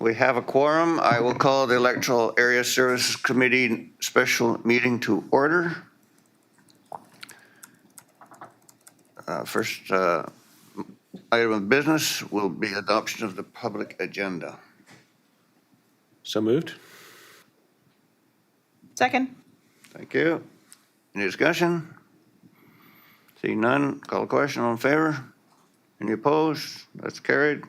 We have a quorum. I will call the Electoral Area Services Committee special meeting to order. First item of business will be adoption of the public agenda. So moved. Second. Thank you. Any discussion? See none, call a question. All in favor? Any opposed? That's carried.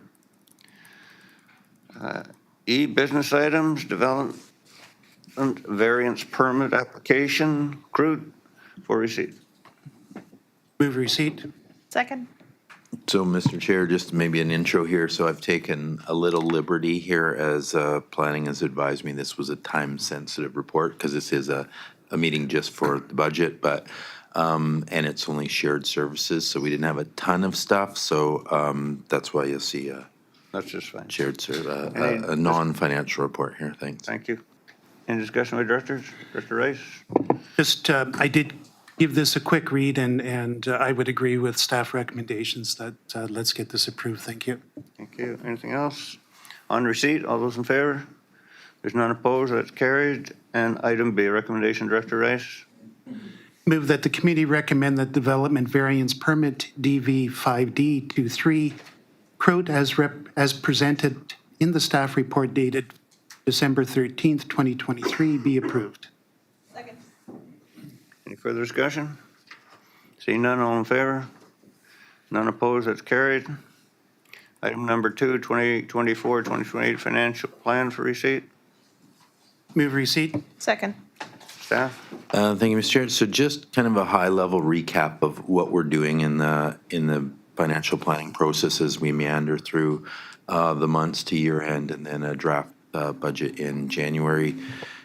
E, business items, development variance permit application, crude for receipt. Move receipt. Second. So, Mr. Chair, just maybe an intro here. So I've taken a little liberty here as planning has advised me this was a time-sensitive report because this is a meeting just for the budget, but and it's only shared services, so we didn't have a ton of stuff. So that's why you'll see That's just fine. a non-financial report here. Thanks. Thank you. Any discussion with directors? Director Rice? Just, I did give this a quick read, and I would agree with staff recommendations that let's get this approved. Thank you. Thank you. Anything else? On receipt, all those in favor? There's none opposed, that's carried. And item B, recommendation, Director Rice. Move that the committee recommend that development variance permit DV 5D23 Croat as presented in the staff report dated December 13th, 2023 be approved. Second. Any further discussion? Seeing none, all in favor? None opposed, that's carried. Item number 2, 2024-2028 financial plan for receipt. Move receipt. Second. Staff? Thank you, Mr. Chair. So just kind of a high-level recap of what we're doing in the financial planning process as we meander through the months to year end and then a draft budget in January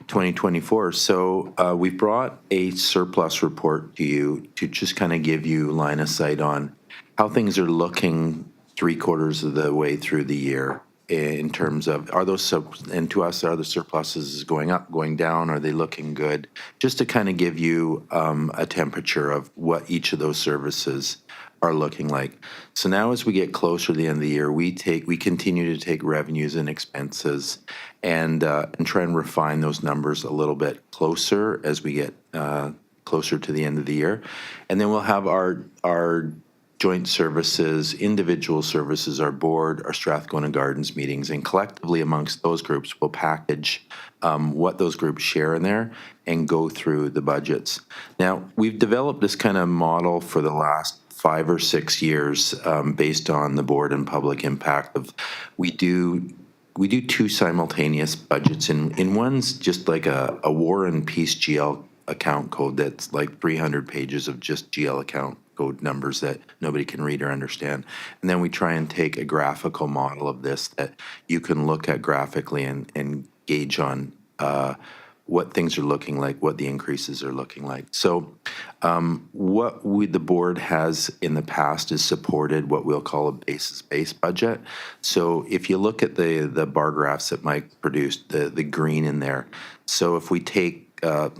2024. So we've brought a surplus report to you to just kind of give you line of sight on how things are looking 3/4 of the way through the year in terms of are those and to us are the surpluses going up, going down, are they looking good, just to kind of give you a temperature of what each of those services are looking like. So now as we get closer to the end of the year, we continue to take revenues and expenses and try and refine those numbers a little bit closer as we get closer to the end of the year. And then we'll have our joint services, individual services, our board, our Strathcona Gardens meetings, and collectively amongst those groups, we'll package what those groups share in there and go through the budgets. Now, we've developed this kind of model for the last 5 or 6 years based on the board and public impact of we do 2 simultaneous budgets, and one's just like a war and peace GL account code that's like 300 pages of just GL account code numbers that nobody can read or understand. And then we try and take a graphical model of this that you can look at graphically and gauge on what things are looking like, what the increases are looking like. So what the board has in the past is supported what we'll call a basis-based budget. So if you look at the bar graphs that Mike produced, the green in there, so if we take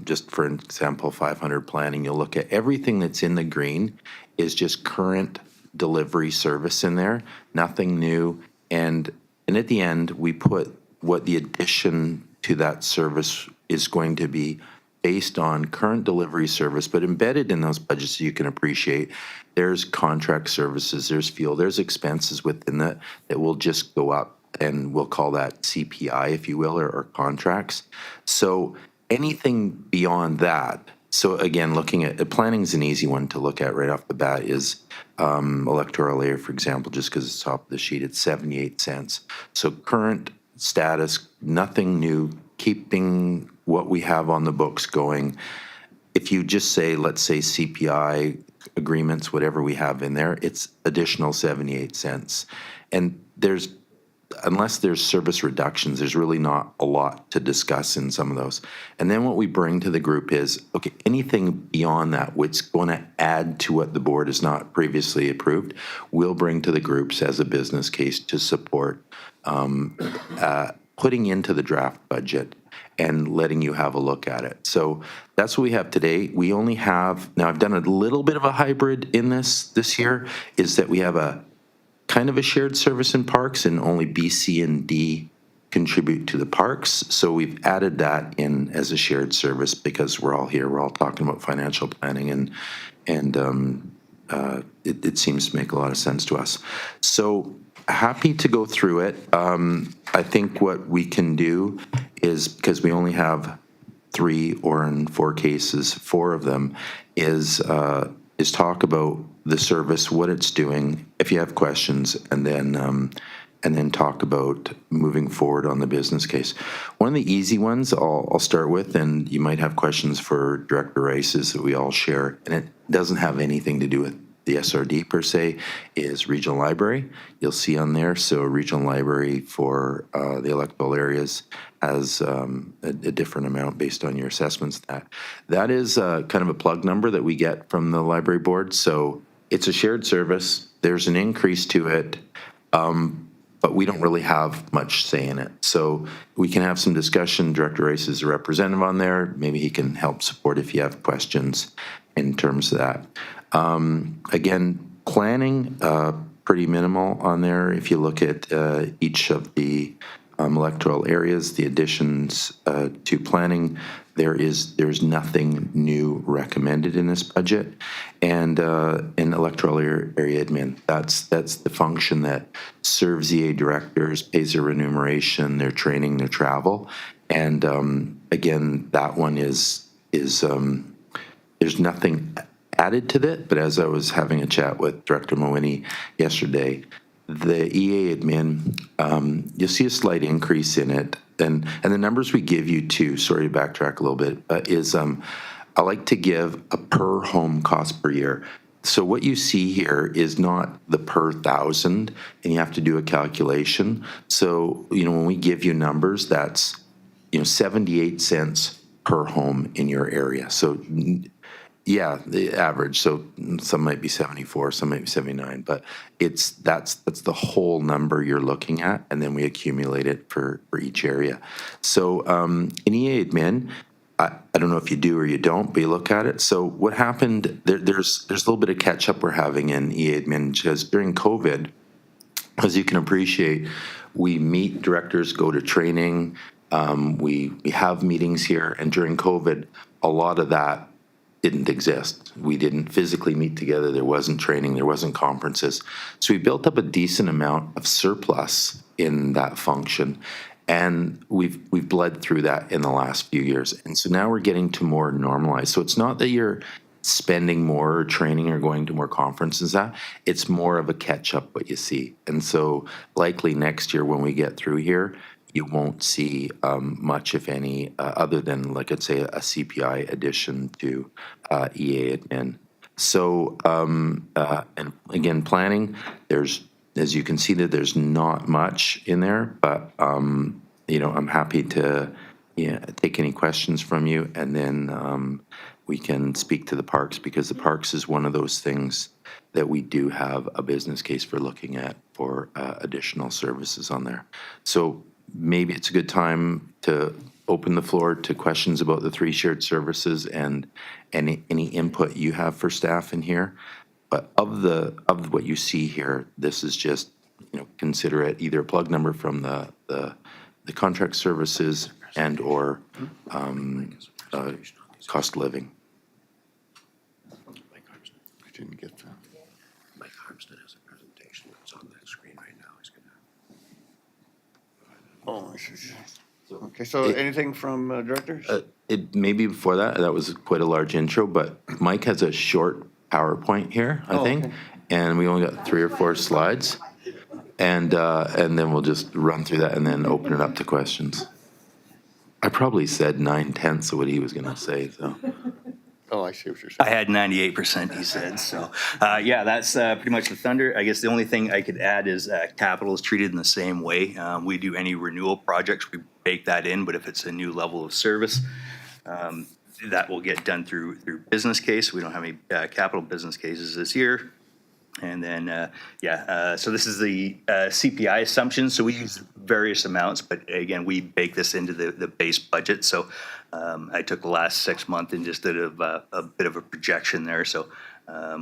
just for example, 500 planning, you'll look at everything that's in the green is just current delivery service in there, nothing new. And at the end, we put what the addition to that service is going to be based on current delivery service, but embedded in those budgets you can appreciate, there's contract services, there's fuel, there's expenses within that will just go up, and we'll call that CPI, if you will, or contracts. So anything beyond that, so again, looking at planning is an easy one to look at right off the bat is electoral area, for example, just because it's top of the sheet, it's 78 cents. So current status, nothing new, keeping what we have on the books going. If you just say, let's say CPI agreements, whatever we have in there, it's additional 78 cents. And unless there's service reductions, there's really not a lot to discuss in some of those. And then what we bring to the group is, okay, anything beyond that, which going to add to what the board has not previously approved, we'll bring to the groups as a business case to support putting into the draft budget and letting you have a look at it. So that's what we have today. We only have, now I've done a little bit of a hybrid in this year, is that we have a kind of a shared service in parks, and only B, C, and D contribute to the parks. So we've added that in as a shared service because we're all here. We're all talking about financial planning, and it seems to make a lot of sense to us. So happy to go through it. I think what we can do is, because we only have 3, or in 4 cases, 4 of them, is talk about the service, what it's doing, if you have questions, and then talk about moving forward on the business case. One of the easy ones I'll start with, and you might have questions for Director Rice, is that we all share, and it doesn't have anything to do with the SRD per se, is regional library. You'll see on there, so regional library for the electoral areas has a different amount based on your assessments. That is kind of a plug number that we get from the library board. So it's a shared service. There's an increase to it, but we don't really have much say in it. So we can have some discussion. Director Rice is a representative on there. Maybe he can help support if you have questions in terms of that. Again, planning, pretty minimal on there. If you look at each of the electoral areas, the additions to planning, there's nothing new recommended in this budget. And in electoral area admin, that's the function that serves EA directors, pays their remuneration, their training, their travel. And again, that one is there's nothing added to that, but as I was having a chat with Director Mawini yesterday, the EA admin, you'll see a slight increase in it. And the numbers we give you too, sorry to backtrack a little bit, is I like to give a per home cost per year. So what you see here is not the per thousand, and you have to do a calculation. So, when we give you numbers, that's, 78 cents per home in your area. So yeah, the average. So some might be 74, some might be 79, but that's the whole number you're looking at, and then we accumulate it for each area. So in EA admin, I don't know if you do or you don't, but you look at it. So what happened? There's a little bit of catch up we're having in EA admin, because during COVID, as you can appreciate, we meet directors, go to training, we have meetings here, and during COVID, a lot of that didn't exist. We didn't physically meet together. There wasn't training. There wasn't conferences. So we built up a decent amount of surplus in that function, and we've bled through that in the last few years. And so now we're getting to more normalized. So it's not that you're spending more or training or going to more conferences. It's more of a catch up what you see. And so likely next year when we get through here, you won't see much, if any, other than, like I'd say, a CPI addition to EA admin. So, and again, planning, as you can see, that there's not much in there, but, I'm happy to take any questions from you, and then we can speak to the parks, because the parks is one of those things that we do have a business case for looking at for additional services on there. So maybe it's a good time to open the floor to questions about the 3 shared services and any input you have for staff in here. But of what you see here, this is just, consider it either a plug number from the contract services and or cost of living. I didn't get that. Mike Harmston has a presentation that's on that screen right now. He's gonna. Oh, I see. Okay, so anything from directors? It maybe before that was quite a large intro, but Mike has a short PowerPoint here, I think, okay. and we only got 3 or 4 slides, and then we'll just run through that and then open it up to questions. I probably said 9/10 of what he was going to say, so. Oh, I see what you're I saying. had 98%, he said. So, yeah, that's pretty much the thunder. I guess the only thing I could add is capital is treated in the same way. We do any renewal projects, we bake that in, but if it's a new level of service, that will get done through business case. We don't have any capital business cases this year. And then, so this is the CPI assumption. So we use various amounts, but again, we bake this into the base budget. So I took the last 6 months and just did a bit of a projection there. So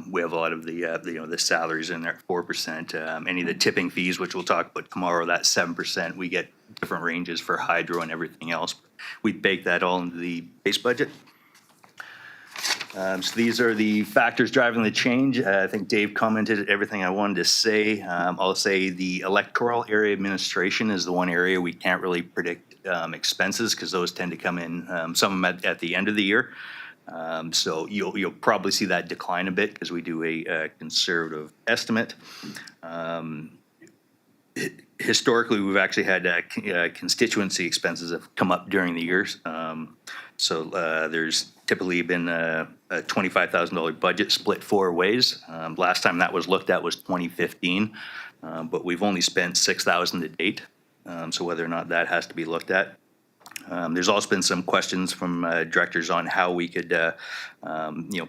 We have a lot of the salaries in there at 4%. Any of the tipping fees, which we'll talk about tomorrow, that's 7%. We get different ranges for hydro and everything else. We bake that all into the base budget. So these are the factors driving the change. I think Dave commented everything I wanted to say. I'll say the electoral area administration is the one area we can't really predict expenses because those tend to come in, some of them at the end of the year. So you'll probably see that decline a bit because we do a conservative estimate. Historically, we've actually had constituency expenses have come up during the years. So there's typically been a $25,000 budget split 4 ways. Last time that was looked at was 2015, but we've only spent $6,000 to date. So whether or not that has to be looked at. There's also been some questions from directors on how we could,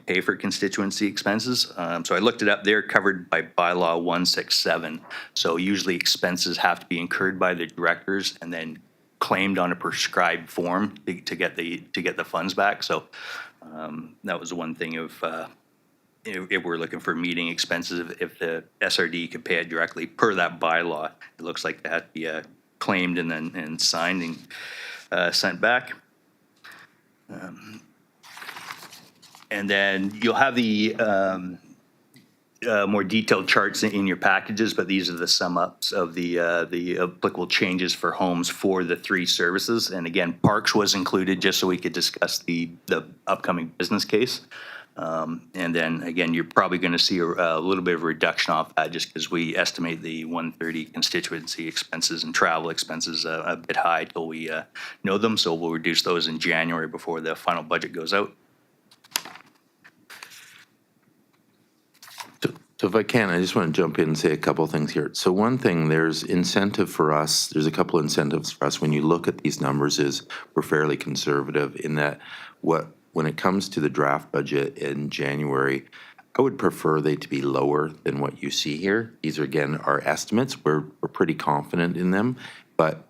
pay for constituency expenses. So I looked it up. They're covered by bylaw 167. So usually expenses have to be incurred by the directors and then claimed on a prescribed form to get the funds back. So that was one thing of if we're looking for meeting expenses, if the SRD could pay it directly per that bylaw, it looks like that had to be claimed and then signed and sent back. And then you'll have the more detailed charts in your packages, but these are the sum ups of the applicable changes for homes for the 3 services. And again, parks was included just so we could discuss the upcoming business case. And then again, you're probably going to see a little bit of a reduction off that just because we estimate the 130 constituency expenses and travel expenses a bit high till we know them. So we'll reduce those in January before the final budget goes out. So if I can, I just want to jump in and say a couple of things here. So one thing, there's incentive for us, there's a couple of incentives for us when you look at these numbers is we're fairly conservative in that when it comes to the draft budget in January, I would prefer they to be lower than what you see here. These are, again, our estimates. We're pretty confident in them. But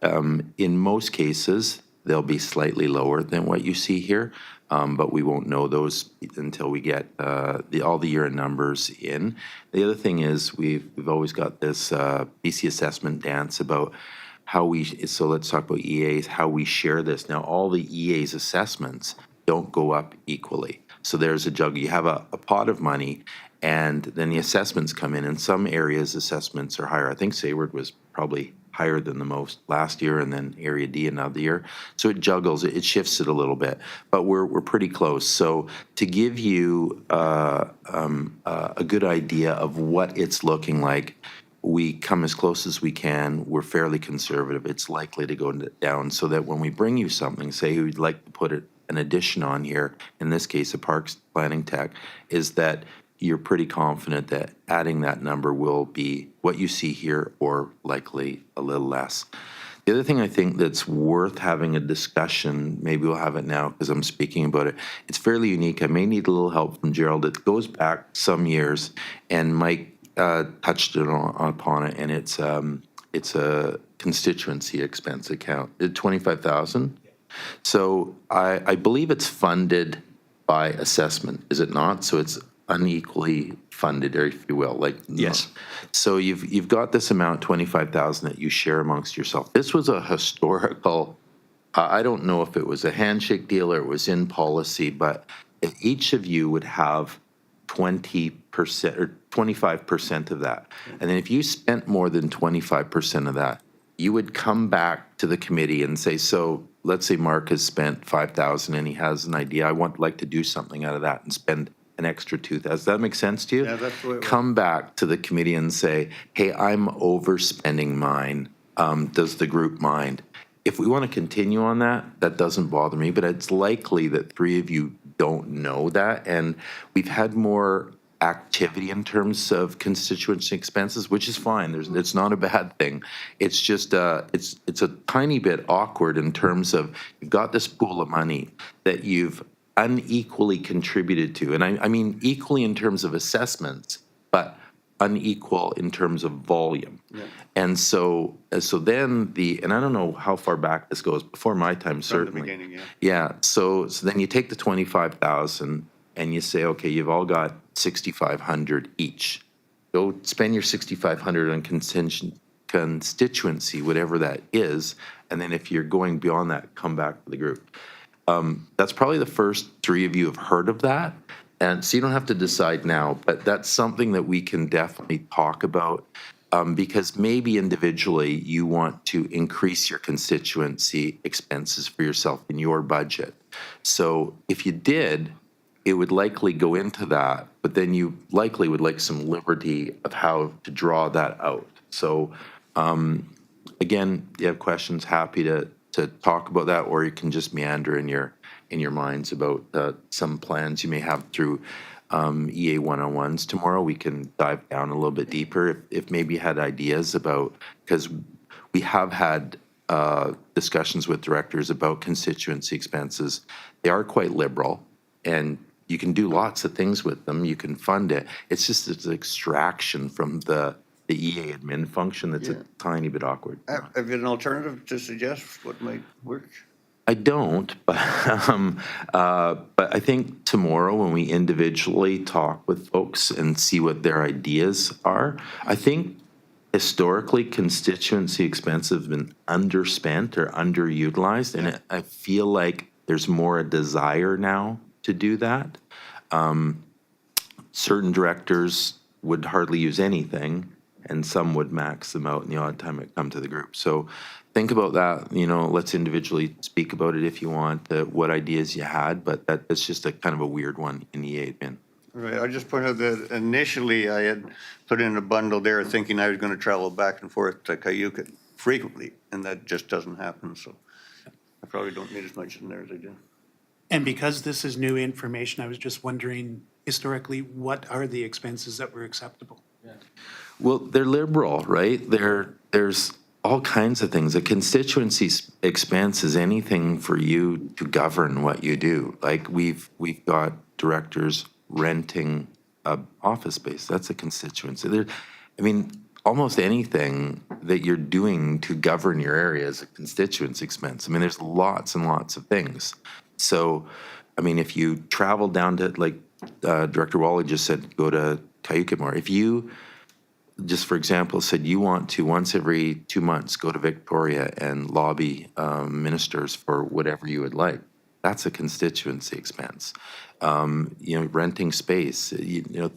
in most cases, they'll be slightly lower than what you see here. But we won't know those until we get all the year-end numbers in. The other thing is we've always got this BC assessment dance about how so let's talk about EAs, how we share this. Now, all the EAs assessments don't go up equally. So there's a jug. You have a pot of money, and then the assessments come in. In some areas, assessments are higher. I think Sayward was probably higher than the most last year, and then Area D another year. So it juggles, it shifts it a little bit, but we're pretty close. So to give you a good idea of what it's looking like, we come as close as we can. We're fairly conservative. It's likely to go down so that when we bring you something, say we'd like to put an addition on here, in this case, a parks planning tech, is that you're pretty confident that adding that number will be what you see here or likely a little less. The other thing I think that's worth having a discussion, maybe we'll have it now because I'm speaking about it, it's fairly unique. I may need a little help from Gerald. It goes back some years, and Mike touched upon it, and it's a constituency expense account, $25,000. So I believe it's funded by assessment, is it not? So it's unequally funded, or if you will, like Yes. So you've got this amount, 25,000, that you share amongst yourself. This was a historical. I don't know if it was a handshake deal or it was in policy, but if each of you would have 20% or 25% of that, and then if you spent more than 25% of that, you would come back to the committee and say, so let's say Mark has spent 5,000 and he has an idea, I want like to do something out of that and spend an extra 2,000. Does that make sense to you? Yeah, that's the way it works. Come back to the committee and say, hey, I'm overspending mine. Does the group mind? If we want to continue on that, that doesn't bother me, but it's likely that 3 of you don't know that. And we've had more activity in terms of constituency expenses, which is fine. It's not a bad thing. It's just it's a tiny bit awkward in terms of you've got this pool of money that you've unequally contributed to, and I mean equally in terms of assessments, but unequal in terms of volume. Yeah. And so then and I don't know how far back this goes, before my time certainly. From the beginning, yeah. Yeah. So then you take the 25,000 and you say, okay, you've all got 6,500 each. Go spend your 6,500 on constituency, whatever that is, and then if you're going beyond that, come back to the group. That's probably the first three of you have heard of that. And so you don't have to decide now, but that's something that we can definitely talk about because maybe individually you want to increase your constituency expenses for yourself in your budget. So if you did, it would likely go into that, but then you likely would like some liberty of how to draw that out. So again, you have questions, happy to talk about that, or you can just meander in your minds about some plans you may have through EA 101s tomorrow. We can dive down a little bit deeper if maybe you had ideas about, because we have had discussions with directors about constituency expenses. They are quite liberal, and you can do lots of things with them. You can fund it. It's just it's an extraction from the EA admin function that's a tiny bit awkward. Have you an alternative to suggest what might work? I don't, but I think tomorrow when we individually talk with folks and see what their ideas are, I think historically constituency expenses have been underspent or underutilized, and I feel like there's more a desire now to do that. Certain directors would hardly use anything, and some would max them out in the odd time it come to the group. So think about that. Let's individually speak about it if you want, what ideas you had, but that's just a kind of a weird one in EA admin. Right, I just pointed out that initially I had put in a bundle there thinking I was going to travel back and forth to Cayuga frequently, and that just doesn't happen, so I probably don't need as much in there as I do. And because this is new information, I was just wondering, historically, what are the expenses that were acceptable? Well, they're liberal, right? There's all kinds of things. A constituency expense is anything for you to govern what you do. Like we've got directors renting a office space. That's a constituency. Almost anything that you're doing to govern your area is a constituency expense. There's lots and lots of things. So, if you travel down to, like Director Wally just said, go to Cayuga more. If you, just for example, said you want to once every 2 months go to Victoria and lobby ministers for whatever you would like, that's a constituency expense. Renting space,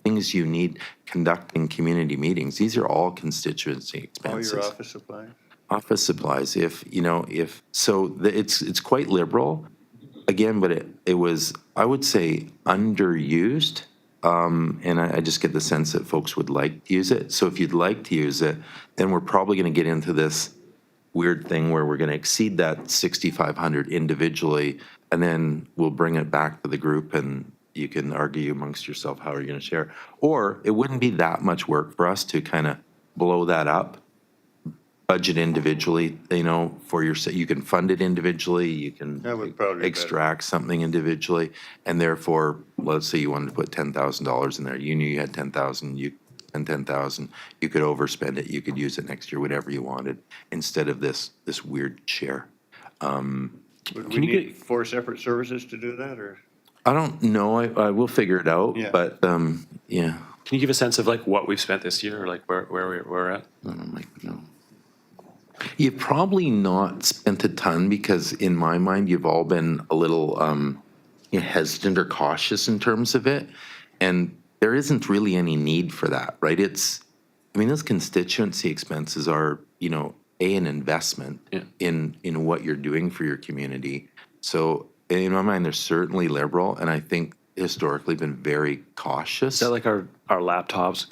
things you need, conducting community meetings. These are all constituency expenses. All your office supplies? Office supplies, it's quite liberal. Again, but it was, I would say, underused. And I just get the sense that folks would like to use it. So if you'd like to use it, then we're probably going to get into this weird thing where we're going to exceed that 6,500 individually, and then we'll bring it back to the group and you can argue amongst yourself how are you going to share. Or it wouldn't be that much work for us to kind of blow that up, budget individually, for you can fund it individually, you can That would probably be extract something individually, and therefore, let's say you wanted to put $10,000 in there, you knew you had 10,000, you and 10,000, you could overspend it, you could use it next year, whatever you wanted, instead of this weird share. Would we need 4 separate services to do that, or? I don't know, I will figure it out, Yeah. but, yeah. Can you give a sense of what we've spent this year, or where we're at? No. You've probably not spent a ton because in my mind, you've all been a little hesitant or cautious in terms of it. And there isn't really any need for that, right? Those constituency expenses are, an investment in what you're doing for your community. So in my mind, they're certainly liberal. And I think historically been very cautious. Is that like our laptops,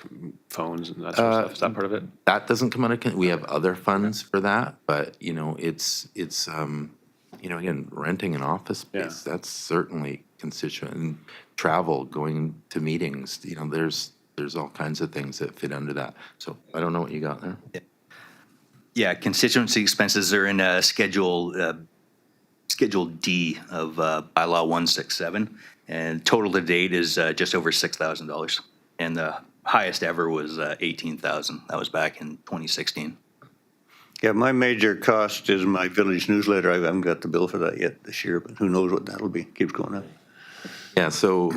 phones, and that sort of stuff? Is that part of it? That doesn't come out of, we have other funds for that, but, it's again, renting an office space, that's certainly constituent. And travel, going to meetings, there's all kinds of things that fit under that. So I don't know what you got there. Yeah, constituency expenses are in Schedule D of Bylaw 167, and total to date is just over $6,000, and the highest ever was $18,000. That was back in 2016. Yeah, my major cost is my village newsletter. I haven't got the bill for that yet this year, but who knows what that'll be. Keeps going up. Yeah, so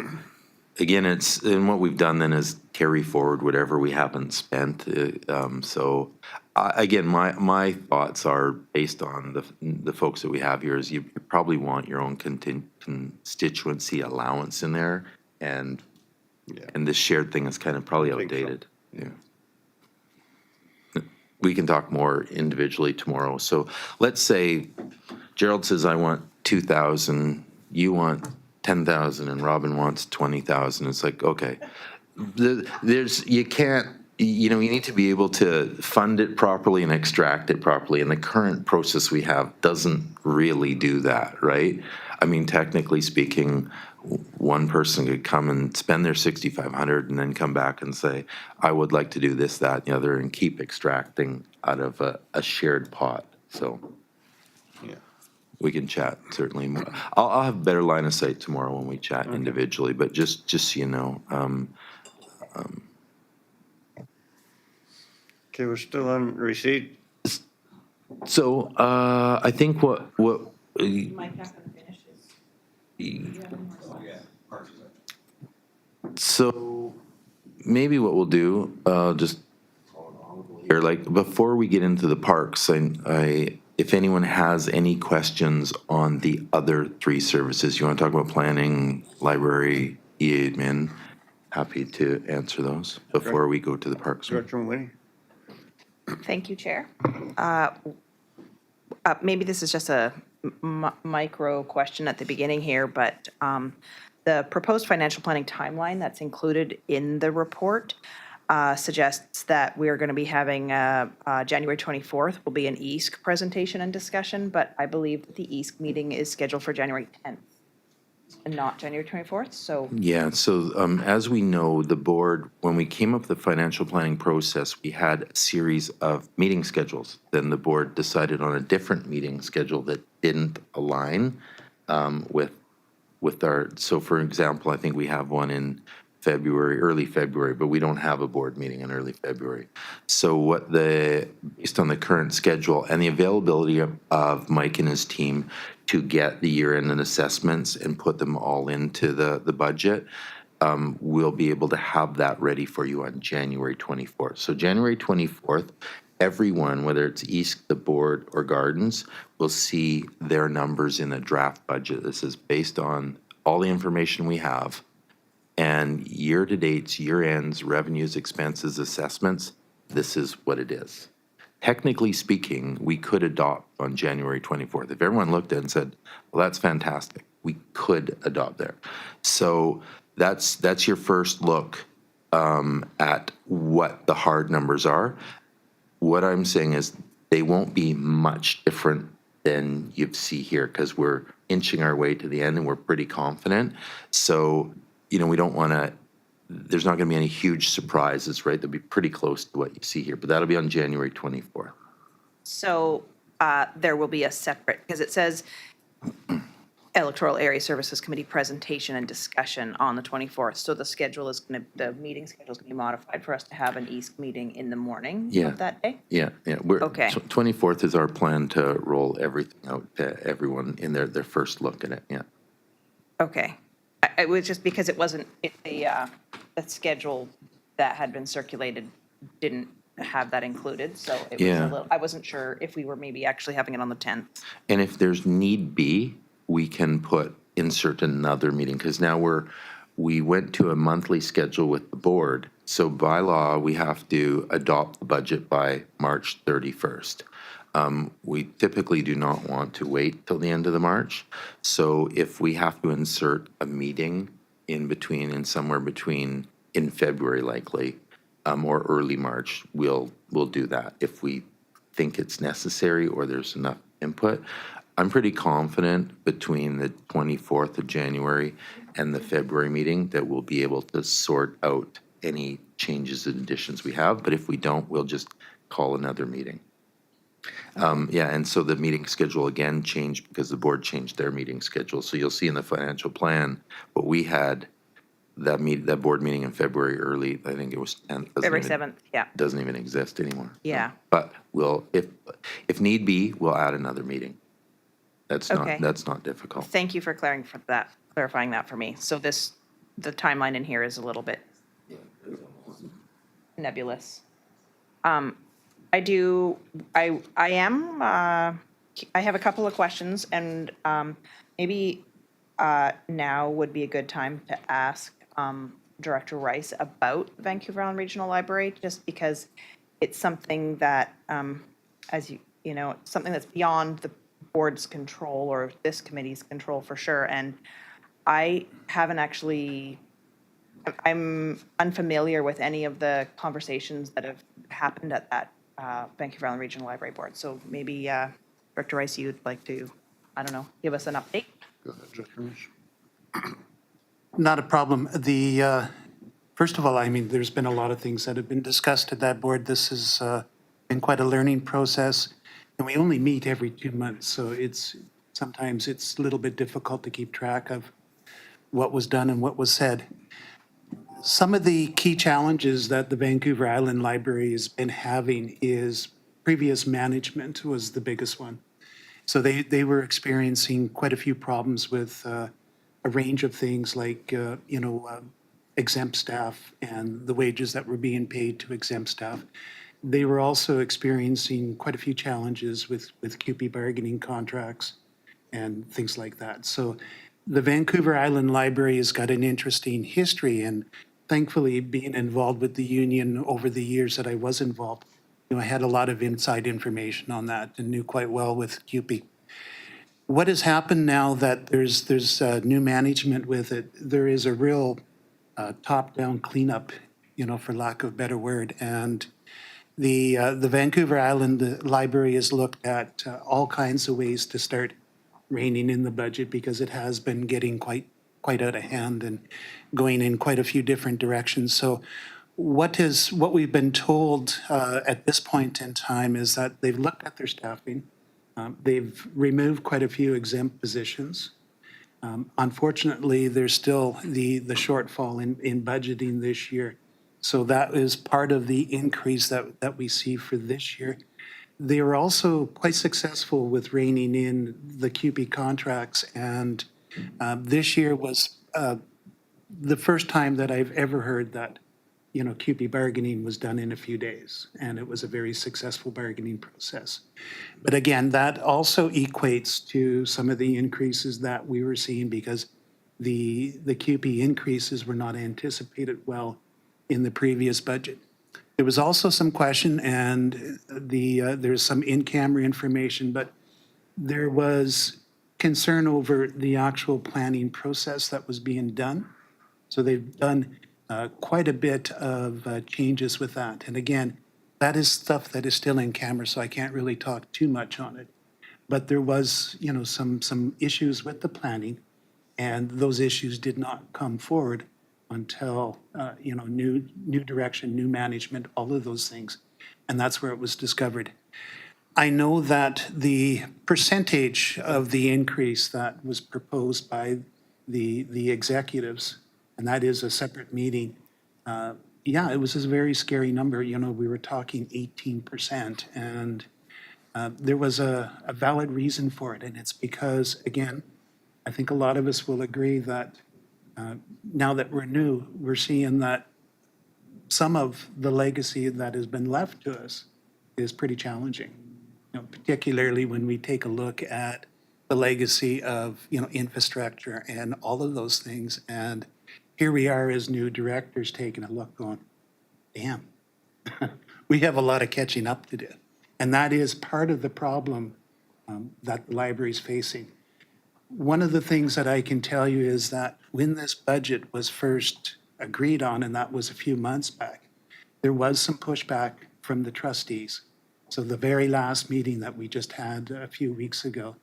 again, and what we've done then is carry forward whatever we haven't spent. So, again, my thoughts are based on the folks that we have here is you probably want your own constituency allowance in there, and this shared thing is kind of probably I think so. outdated. Yeah. We can talk more individually tomorrow. So let's say Gerald says, I want 2,000, you want 10,000, and Robin wants 20,000. It's like, okay, you can't, you need to be able to fund it properly and extract it properly. And the current process we have doesn't really do that, right? I mean, technically speaking, one person could come and spend their 6,500 and then come back and say, I would like to do this, that, and the other, and keep extracting out of a shared pot. So Yeah. we can chat certainly more. I'll have a better line of sight tomorrow when we chat individually, but just so you know, Okay, we're still on receipt. so I think what Mike has to finish his. so maybe what we'll do, just here, like before we get into the parks, I if anyone has any questions on the other three services, you want to talk about planning, library, e-admin, happy to answer those before we go to the parks. Director Winnie? Thank you, Chair. Maybe this is just a micro question at the beginning here, but the proposed financial planning timeline that's included in the report suggests that we're going to be having January 24th will be an EASC presentation and discussion, but I believe that the EASC meeting is scheduled for January 10th and not January 24th, so. Yeah, so as we know, the board, when we came up with the financial planning process, we had a series of meeting schedules. Then the board decided on a different meeting schedule that didn't align with our, so for example, I think we have one in February, early February, but we don't have a board meeting in early February. So based on the current schedule and the availability of Mike and his team to get the year-end and assessments and put them all into the budget, we'll be able to have that ready for you on January 24th. So January 24th, everyone, whether it's East, the board, or Gardens, will see their numbers in a draft budget. This is based on all the information we have, and year-to-dates, year-ends, revenues, expenses, assessments, this is what it is. Technically speaking, we could adopt on January 24th. If everyone looked at it and said, well, that's fantastic, we could adopt there. So that's your first look at what the hard numbers are. What I'm saying is they won't be much different than you see here because we're inching our way to the end and we're pretty confident. So, we don't want to, there's not going to be any huge surprises, right? They'll be pretty close to what you see here, but that'll be on January 24th. So there will be a separate, because it says Electoral Area Services Committee presentation and discussion on the 24th. So the schedule is going to, the meeting schedule is going to be modified for us to have an EASC meeting in the morning of that day? Yeah. Okay. 24th is our plan to roll everything out to everyone in their first look at it, yeah. Okay. It was just because it wasn't, the schedule that had been circulated didn't have that included, so it was Yeah. a little, I wasn't sure if we were maybe actually having it on the 10th. And if there's need be, we can insert another meeting, because now we went to a monthly schedule with the board. So by law, we have to adopt the budget by March 31st. We typically do not want to wait till the end of the March. So if we have to insert a meeting somewhere between in February likely, or early March, we'll do that if we think it's necessary or there's enough input. I'm pretty confident between the 24th of January and the February meeting that we'll be able to sort out any changes and additions we have. But if we don't, we'll just call another meeting. And so the meeting schedule again changed because the board changed their meeting schedule. So you'll see in the financial plan, what we had, that board meeting in February early, I think it was 10th. February 7th, yeah. Doesn't even exist anymore. Yeah. But if need be, we'll add another meeting. That's Okay. not difficult. Thank you for clarifying that for me. So the timeline in here is a little bit nebulous. I have a couple of questions, and maybe now would be a good time to ask Director Rice about Vancouver Island Regional Library, just because it's something that, as you know, something that's beyond the board's control or this committee's control for sure. And I haven't actually, I'm unfamiliar with any of the conversations that have happened at that Vancouver Island Regional Library Board. So maybe Director Rice, you'd like to, I don't know, give us an update? Go ahead, Director Rice. Not a problem. First of all, I mean, there's been a lot of things that have been discussed at that board. This has been quite a learning process, and we only meet every 2 months, so sometimes it's a little bit difficult to keep track of what was done and what was said. Some of the key challenges that the Vancouver Island Library has been having is previous management was the biggest one. So they were experiencing quite a few problems with a range of things like, exempt staff and the wages that were being paid to exempt staff. They were also experiencing quite a few challenges with CUPE bargaining contracts and things like that. So the Vancouver Island Library has got an interesting history, and thankfully, being involved with the union over the years that I was involved, I had a lot of inside information on that and knew quite well with CUPE. What has happened now that there's new management with it, there is a real top-down cleanup, for lack of a better word. And the Vancouver Island Library has looked at all kinds of ways to start reining in the budget because it has been getting quite out of hand and going in quite a few different directions. So what we've been told at this point in time is that they've looked at their staffing. They've removed quite a few exempt positions. Unfortunately, there's still the shortfall in budgeting this year. So that is part of the increase that we see for this year. They were also quite successful with reining in the CUPE contracts, and this year was the first time that I've ever heard that, CUPE bargaining was done in a few days, and it was a very successful bargaining process. But again, that also equates to some of the increases that we were seeing because the CUPE increases were not anticipated well in the previous budget. There was also some question, and there's some in-camera information, but there was concern over the actual planning process that was being done. So they've done quite a bit of changes with that. And again, that is stuff that is still in camera, so I can't really talk too much on it. But there was, some issues with the planning, and those issues did not come forward until, new direction, new management, all of those things. And that's where it was discovered. I know that the percentage of the increase that was proposed by the executives, and that is a separate meeting, it was a very scary number. We were talking 18%, and there was a valid reason for it, and it's because, again, I think a lot of us will agree that now that we're new, we're seeing that some of the legacy that has been left to us is pretty challenging, particularly when we take a look at the legacy of, infrastructure and all of those things. And here we are as new directors taking a look going, damn, we have a lot of catching up to do. And that is part of the problem that the library is facing. One of the things that I can tell you is that when this budget was first agreed on, and that was a few months back, there was some pushback from the trustees. So the very last meeting that we just had a few weeks ago,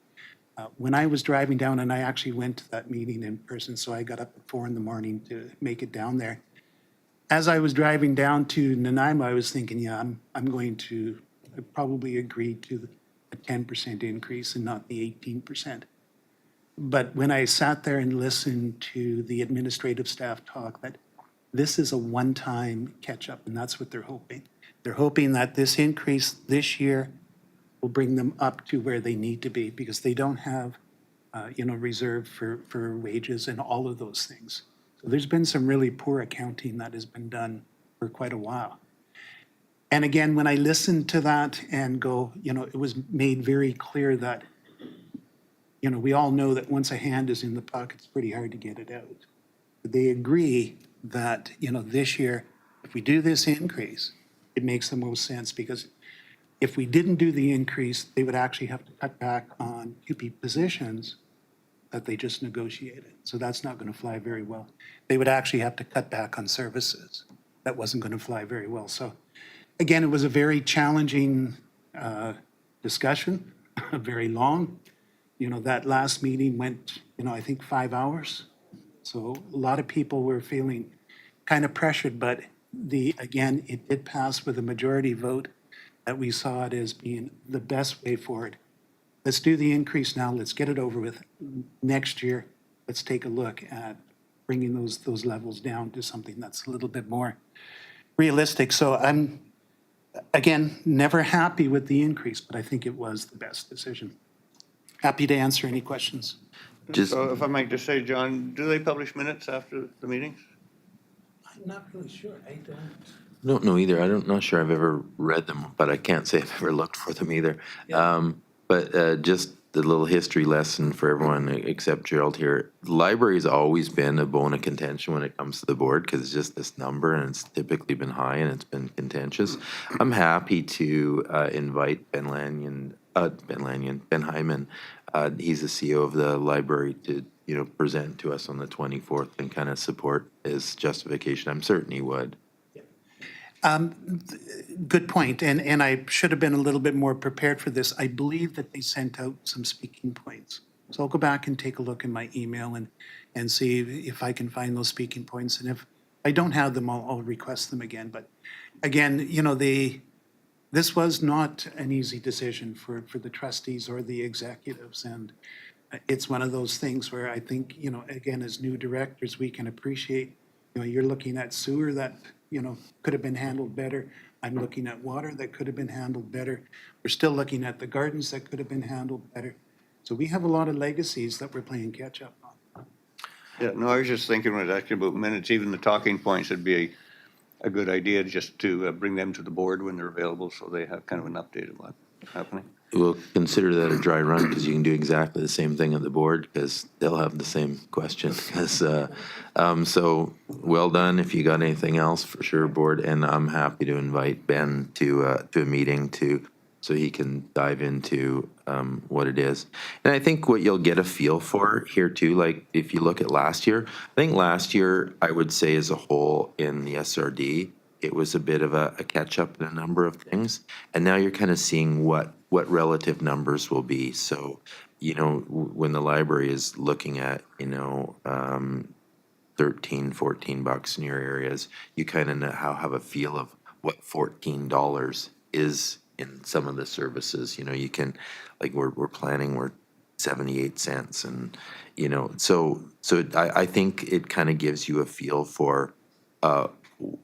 when I was driving down, and I actually went to that meeting in person, so I got up at 4 a.m. to make it down there. As I was driving down to Nanaimo, I was thinking, I'm going to probably agree to a 10% increase and not the 18%. But when I sat there and listened to the administrative staff talk, that this is a one-time catch-up, and that's what they're hoping. They're hoping that this increase this year will bring them up to where they need to be because they don't have, reserve for wages and all of those things. So there's been some really poor accounting that has been done for quite a while. And again, when I listened to that and go, it was made very clear that, we all know that once a hand is in the pocket, it's pretty hard to get it out. They agree that, this year, if we do this increase, it makes the most sense because if we didn't do the increase, they would actually have to cut back on QP positions that they just negotiated. So that's not going to fly very well. They would actually have to cut back on services. That wasn't going to fly very well. So again, it was a very challenging discussion, very long. That last meeting went, I think 5 hours. So a lot of people were feeling kind of pressured, but again, it did pass with a majority vote that we saw it as being the best way forward. Let's do the increase now. Let's get it over with. Next year, let's take a look at bringing those levels down to something that's a little bit more realistic. So I'm, again, never happy with the increase, but I think it was the best decision. Happy to answer any questions. Just, So if I might just say, John, do they publish minutes after the meetings? I'm not really sure. I don't. I don't know either. Not sure I've ever read them, but I can't say I've ever looked for them either. But just the little history lesson for everyone except Gerald here. The library's always been a bone of contention when it comes to the board because it's just this number and it's typically been high and it's been contentious. I'm happy to invite Ben Hyman. He's the CEO of the library to present to us on the 24th and kind of support his justification. I'm certain he would. Good point, and I should have been a little bit more prepared for this. I believe that they sent out some speaking points. So I'll go back and take a look in my email and see if I can find those speaking points. And if I don't have them, I'll request them again. But again, this was not an easy decision for the trustees or the executives. And it's one of those things where I think, again, as new directors, we can appreciate, you're looking at sewer that, could have been handled better. I'm looking at water that could have been handled better. We're still looking at the gardens that could have been handled better. So we have a lot of legacies that we're playing catch up on. Yeah, no, I was just thinking when I was asking about minutes, even the talking points would be a good idea just to bring them to the board when they're available so they have kind of an update of what's happening. We'll consider that a dry run because you can do exactly the same thing at the board because they'll have the same question. So well done. If you got anything else, for sure, board. And I'm happy to invite Ben to a meeting so he can dive into what it is. And I think what you'll get a feel for here too, like if you look at last year, I think last year I would say as a whole in the SRD, it was a bit of a catch up in a number of things. And now you're kind of seeing what relative numbers will be. So, when the library is looking at, 13, 14 bucks in your areas, you kind of have a feel of what $14 is in some of the services. You can, like we're planning, we're 78 cents. And, so I think it kind of gives you a feel for,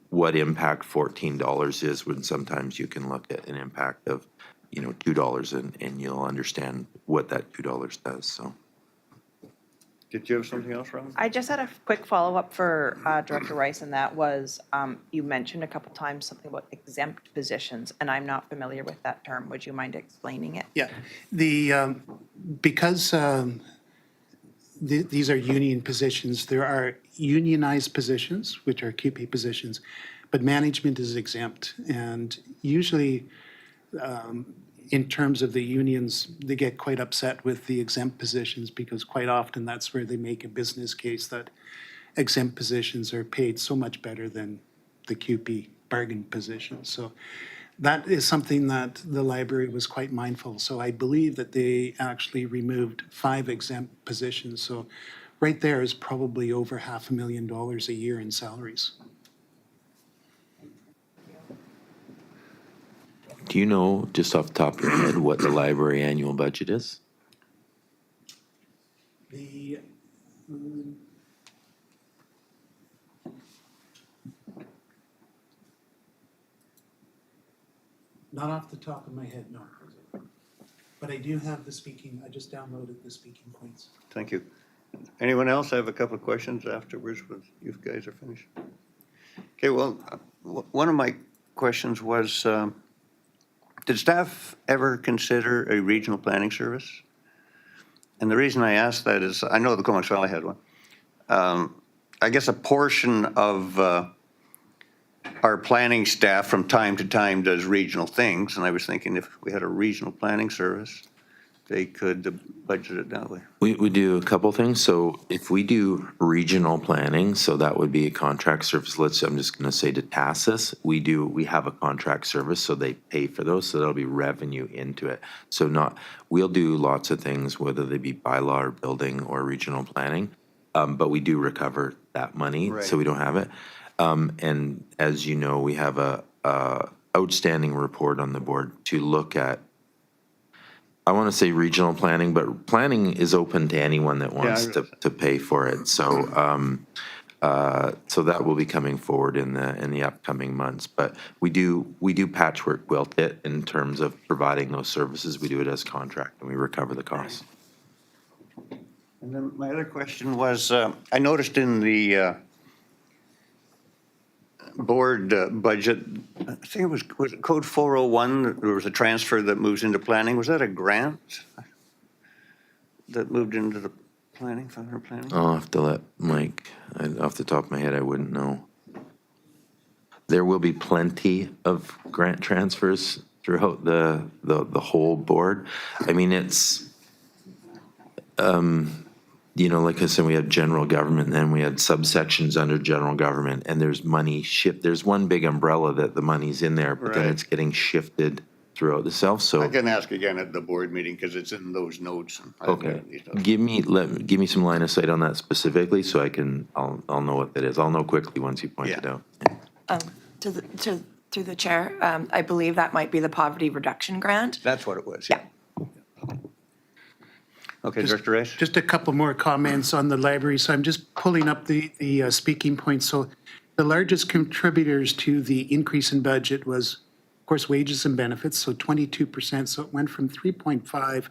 what impact $14 is when sometimes you can look at an impact of, $2 and you'll understand what that $2 does. So. Did you have something else, Robin? I just had a quick follow-up for Director Rice, and that was, you mentioned a couple times something about exempt positions, and I'm not familiar with that term. Would you mind explaining it? Yeah, because these are union positions, there are unionized positions, which are QP positions, but management is exempt. And usually, in terms of the unions, they get quite upset with the exempt positions because quite often that's where they make a business case that exempt positions are paid so much better than the QP bargain positions. So that is something that the library was quite mindful. So I believe that they actually removed 5 exempt positions. So right there is probably over $500,000 a year in salaries. Do you know, just off the top of your head, what the library annual budget is? The not off the top of my head, no. But I do have I just downloaded the speaking points. Thank you. Anyone else? I have a couple of questions afterwards when you guys are finished. Okay, well, one of my questions was, did staff ever consider a regional planning service? And the reason I asked that is, I know the Comics Valley had one. I guess a portion of our planning staff from time to time does regional things, and I was thinking if we had a regional planning service, they could budget it that way. We do a couple things. So if we do regional planning, so that would be a contract service. I'm just going to say to TASIS, we have a contract service, so they pay for those. So there'll be revenue into it. So we'll do lots of things, whether they be bylaw or building or regional planning. But we do recover that money, Right. so we don't have it. And as you know, we have a outstanding report on the board to look at. I want to say regional planning, but planning is open to anyone that wants to pay for it. So, so that will be coming forward in the upcoming months. But we do patchwork quilt it in terms of providing those services. We do it as contract and we recover the costs. And then my other question was, I noticed in the board budget, I think was it code 401, there was a transfer that moves into planning. Was that a grant that moved into the planning, fund planning? I'll have to let Mike, off the top of my head, I wouldn't know. There will be plenty of grant transfers throughout the whole board. I mean, it's, you know, like I said, we had general government, and then we had subsections under general government, and there's money shift. There's one big umbrella that the money's in there, but then Right. it's getting shifted throughout itself. So I can ask again at the board meeting because it's in those notes. okay, give me some line of sight on that specifically, so I'll know what that is. I'll know quickly once you point Yeah. it out. Through the chair, I believe that might be the poverty reduction grant. That's what it was. Yeah. Okay, Director Rice? Just a couple more comments on the library. So I'm just pulling up the speaking points. So the largest contributors to the increase in budget was, of course, wages and benefits, so 22%. So it went from 3.5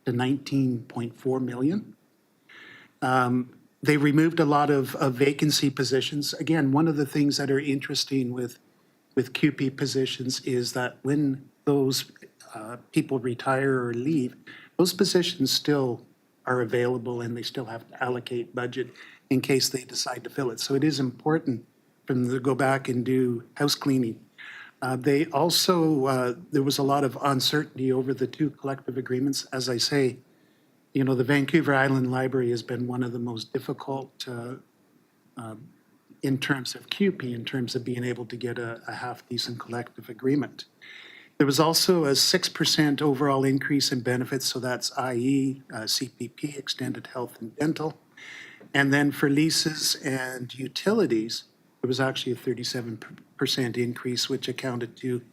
to 19.4 million. They removed a lot of vacancy positions. Again, one of the things that are interesting with QP positions is that when those people retire or leave, those positions still are available and they still have to allocate budget in case they decide to fill it. So it is important for them to go back and do house cleaning. They also, there was a lot of uncertainty over the two collective agreements. As I say, you know, the Vancouver Island Library has been one of the most difficult in terms of QP, in terms of being able to get a half-decent collective agreement. There was also a 6% overall increase in benefits, so that's i.e. CPP, extended health and dental. And then for leases and utilities, there was actually a 37% increase, which accounted to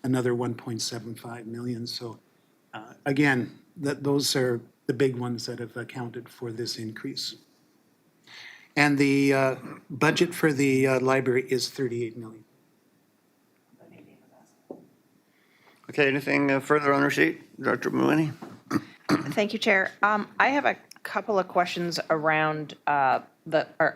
another 1.75 million. So again, those are the big ones that have accounted for this increase. And the budget for the library is 38 million. Okay, anything further on our sheet? Director Muini? Thank you, Chair. I have a couple of questions around our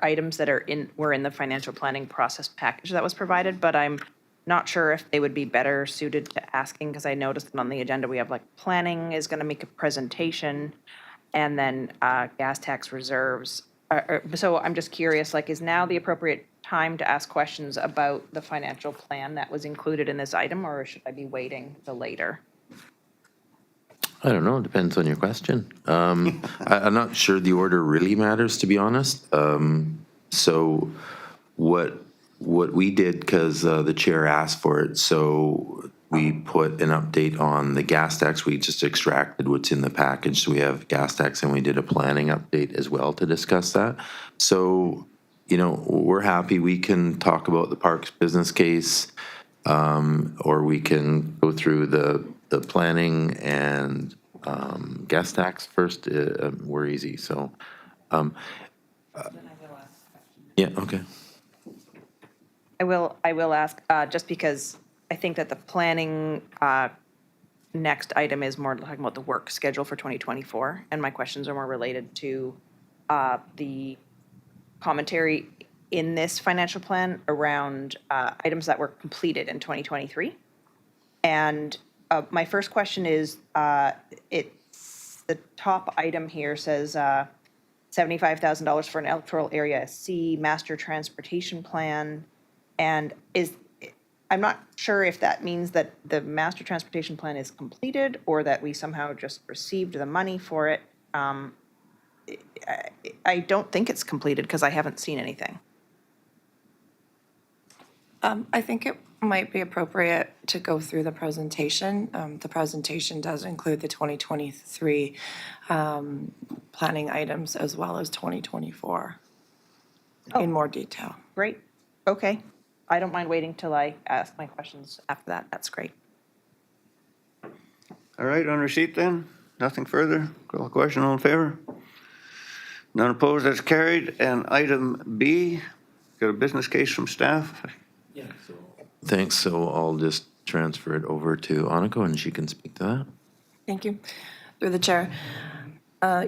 items that were in the financial planning process package that was provided, but I'm not sure if they would be better suited to asking, because I noticed that on the agenda, we have like planning is going to make a presentation, and then gas tax reserves. So I'm just curious, like, is now the appropriate time to ask questions about the financial plan that was included in this item, or should I be waiting till later? I don't know. It depends on your question. I'm not sure the order really matters, to be honest. So what we did, because the chair asked for it, so we put an update on the gas tax. We just extracted what's in the package. So we have gas tax, and we did a planning update as well to discuss that. So, you know, we're happy. We can talk about the parks business case, or we can go through the planning and gas tax first. We're easy. So, yeah, okay. I will ask, just because I think that the planning next item is more talking about the work schedule for 2024, and my questions are more related to the commentary in this financial plan around items that were completed in 2023. And my first question is, it's the top item here says $75,000 for an electoral area C master transportation plan. And I'm not sure if that means that the master transportation plan is completed or that we somehow just received the money for it. I don't think it's completed because I haven't seen anything. I think it might be appropriate to go through the presentation. The presentation does include the 2023 planning items as well as 2024 in more detail. Great. Okay. I don't mind waiting till I ask my questions after that. That's great. All right, on receipt then? Nothing further? Call the question, all in favor? None opposed, that's carried. And item B, got a business case from staff? Thanks, so I'll just transfer it over to Aniko and she can speak to that. Thank you. Through the chair.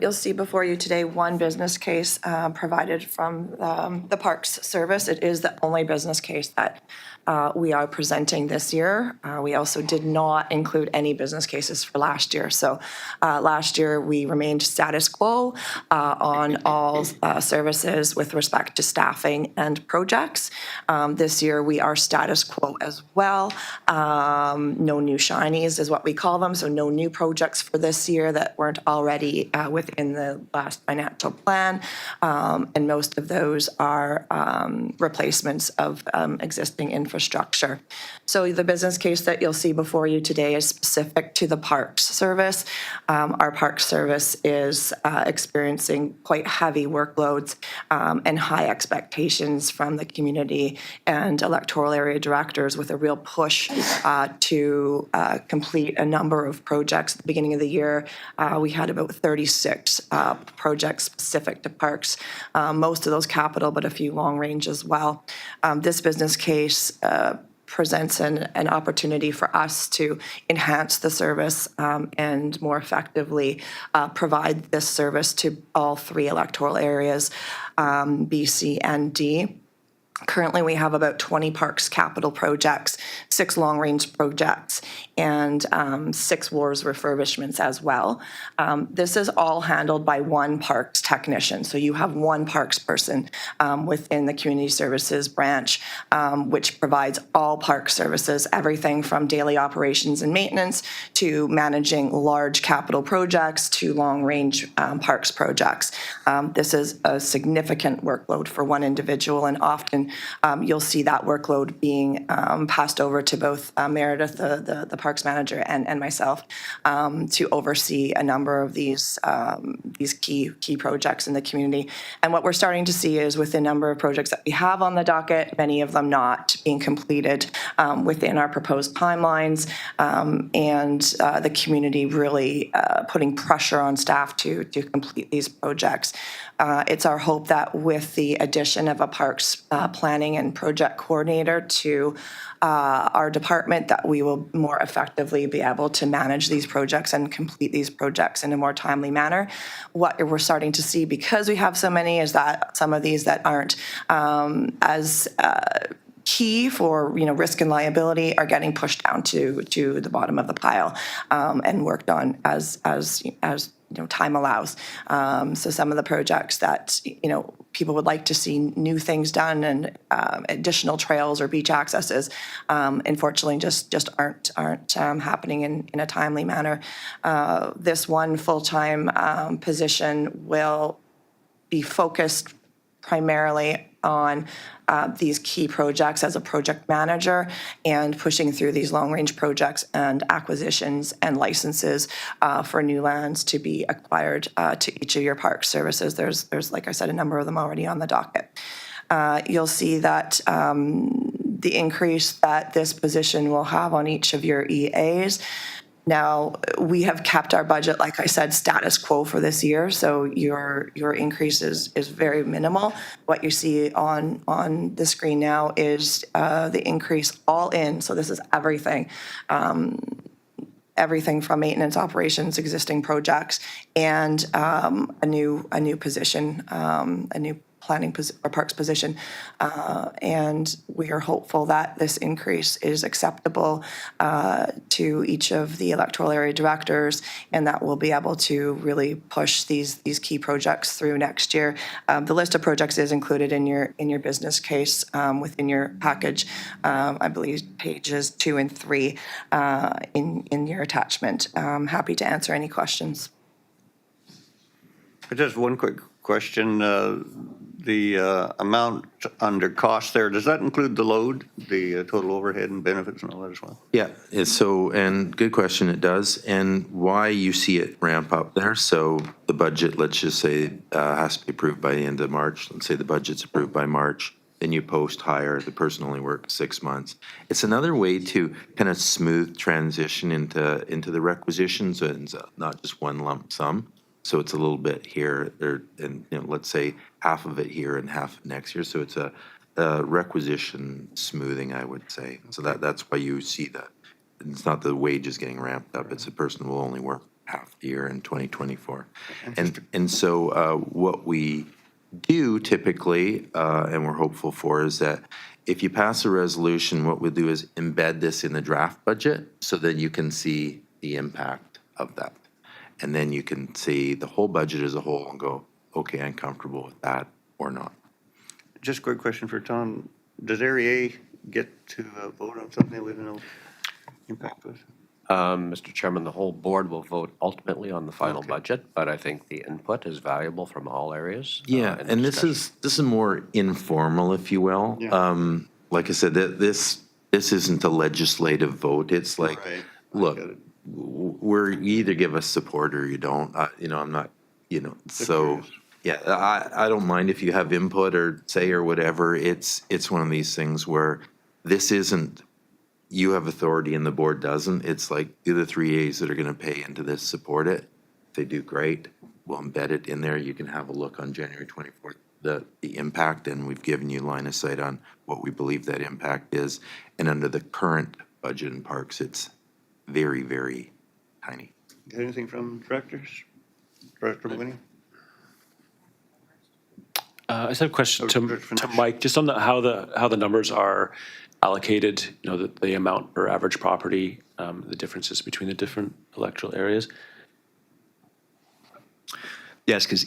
You'll see before you today one business case provided from the Parks Service. It is the only business case that we are presenting this year. We also did not include any business cases for last year. So last year, we remained status quo on all services with respect to staffing and projects. This year, we are status quo as well. No new shinies is what we call them. So no new projects for this year that weren't already within the last financial plan. And most of those are replacements of existing infrastructure. So the business case that you'll see before you today is specific to the Parks Service. Our Parks Service is experiencing quite heavy workloads and high expectations from the community and electoral area directors with a real push to complete a number of projects. At the beginning of the year, we had about 36 projects specific to parks, most of those capital, but a few long range as well. This business case presents an opportunity for us to enhance the service and more effectively provide this service to all three electoral areas, B, C, and D. Currently, we have about 20 parks capital projects, 6 long-range projects, and 6 wharves refurbishments as well. This is all handled by one parks technician. So you have one parks person within the community services branch, which provides all park services, everything from daily operations and maintenance to managing large capital projects to long-range parks projects. This is a significant workload for one individual, and often you'll see that workload being passed over to both Meredith, the parks manager, and myself to oversee a number of these key projects in the community. And what we're starting to see is with the number of projects that we have on the docket, many of them not being completed within our proposed timelines, and the community really putting pressure on staff to complete these projects. It's our hope that with the addition of a parks planning and project coordinator to our department, that we will more effectively be able to manage these projects and complete these projects in a more timely manner. What we're starting to see, because we have so many, is that some of these that aren't as key for risk and liability are getting pushed down to the bottom of the pile and worked on as time allows. So some of the projects that people would like to see new things done and additional trails or beach accesses, unfortunately just aren't happening in a timely manner. This one full-time position will be focused primarily on these key projects as a project manager and pushing through these long-range projects and acquisitions and licenses for new lands to be acquired to each of your park services. There's, like I said, a number of them already on the docket. You'll see that the increase that this position will have on each of your EAs. Now, we have kept our budget, like I said, status quo for this year, so your increase is very minimal. What you see on the screen now is the increase all in, so this is everything, everything from maintenance operations, existing projects, and a new position, a new planning or parks position. And we are hopeful that this increase is acceptable to each of the electoral area directors, and that we'll be able to really push these key projects through next year. The list of projects is included in your business case within your package. I believe pages 2 and 3 in your attachment. Happy to answer any questions. Just one quick question. The amount under cost there, does that include the load, the total overhead and benefits and all that as well? Yeah, and good question, it does. And why you see it ramp up there, so the budget, let's just say, has to be approved by the end of March. Let's say the budget's approved by March, then you post hire, the person only works 6 months. It's another way to kind of smooth transition into the requisitions, and not just one lump sum. So it's a little bit here, there, and let's say half of it here and half next year. So it's a requisition smoothing, I would say. So that's why you see that. It's not the wages getting ramped up. It's the person who will only work half the year in 2024. And so what we do typically, and we're hopeful for, is that if you pass a resolution, what we'll do is embed this in the draft budget so that you can see the impact of that. And then you can see the whole budget as a whole and go, okay, I'm comfortable with that or not. Just a quick question for Tom. Does Area A get to vote on something with no impact with? Mr. Chairman, the whole board will vote ultimately on the final budget, but I think the input is valuable from all areas. Yeah, in the and this is more informal, if you will. Yeah. Like I said, this isn't a legislative vote. It's like, Right. I look, get it. you either give us support or you don't. I'm not, so, curious. yeah, I don't mind if you have input or say or whatever. It's one of these things where this isn't, you have authority and the board doesn't. It's like, do the 3 A's that are going to pay into this support it? If they do, great. We'll embed it in there. You can have a look on January 24th, the impact, and we've given you line of sight on what we believe that impact is. And under the current budget in parks, it's very, very tiny. Got anything from directors? Director Winnie? I just have a question to Finish. Mike, just on how the numbers are allocated, the amount per average property, the differences between the different electoral areas. Yes, because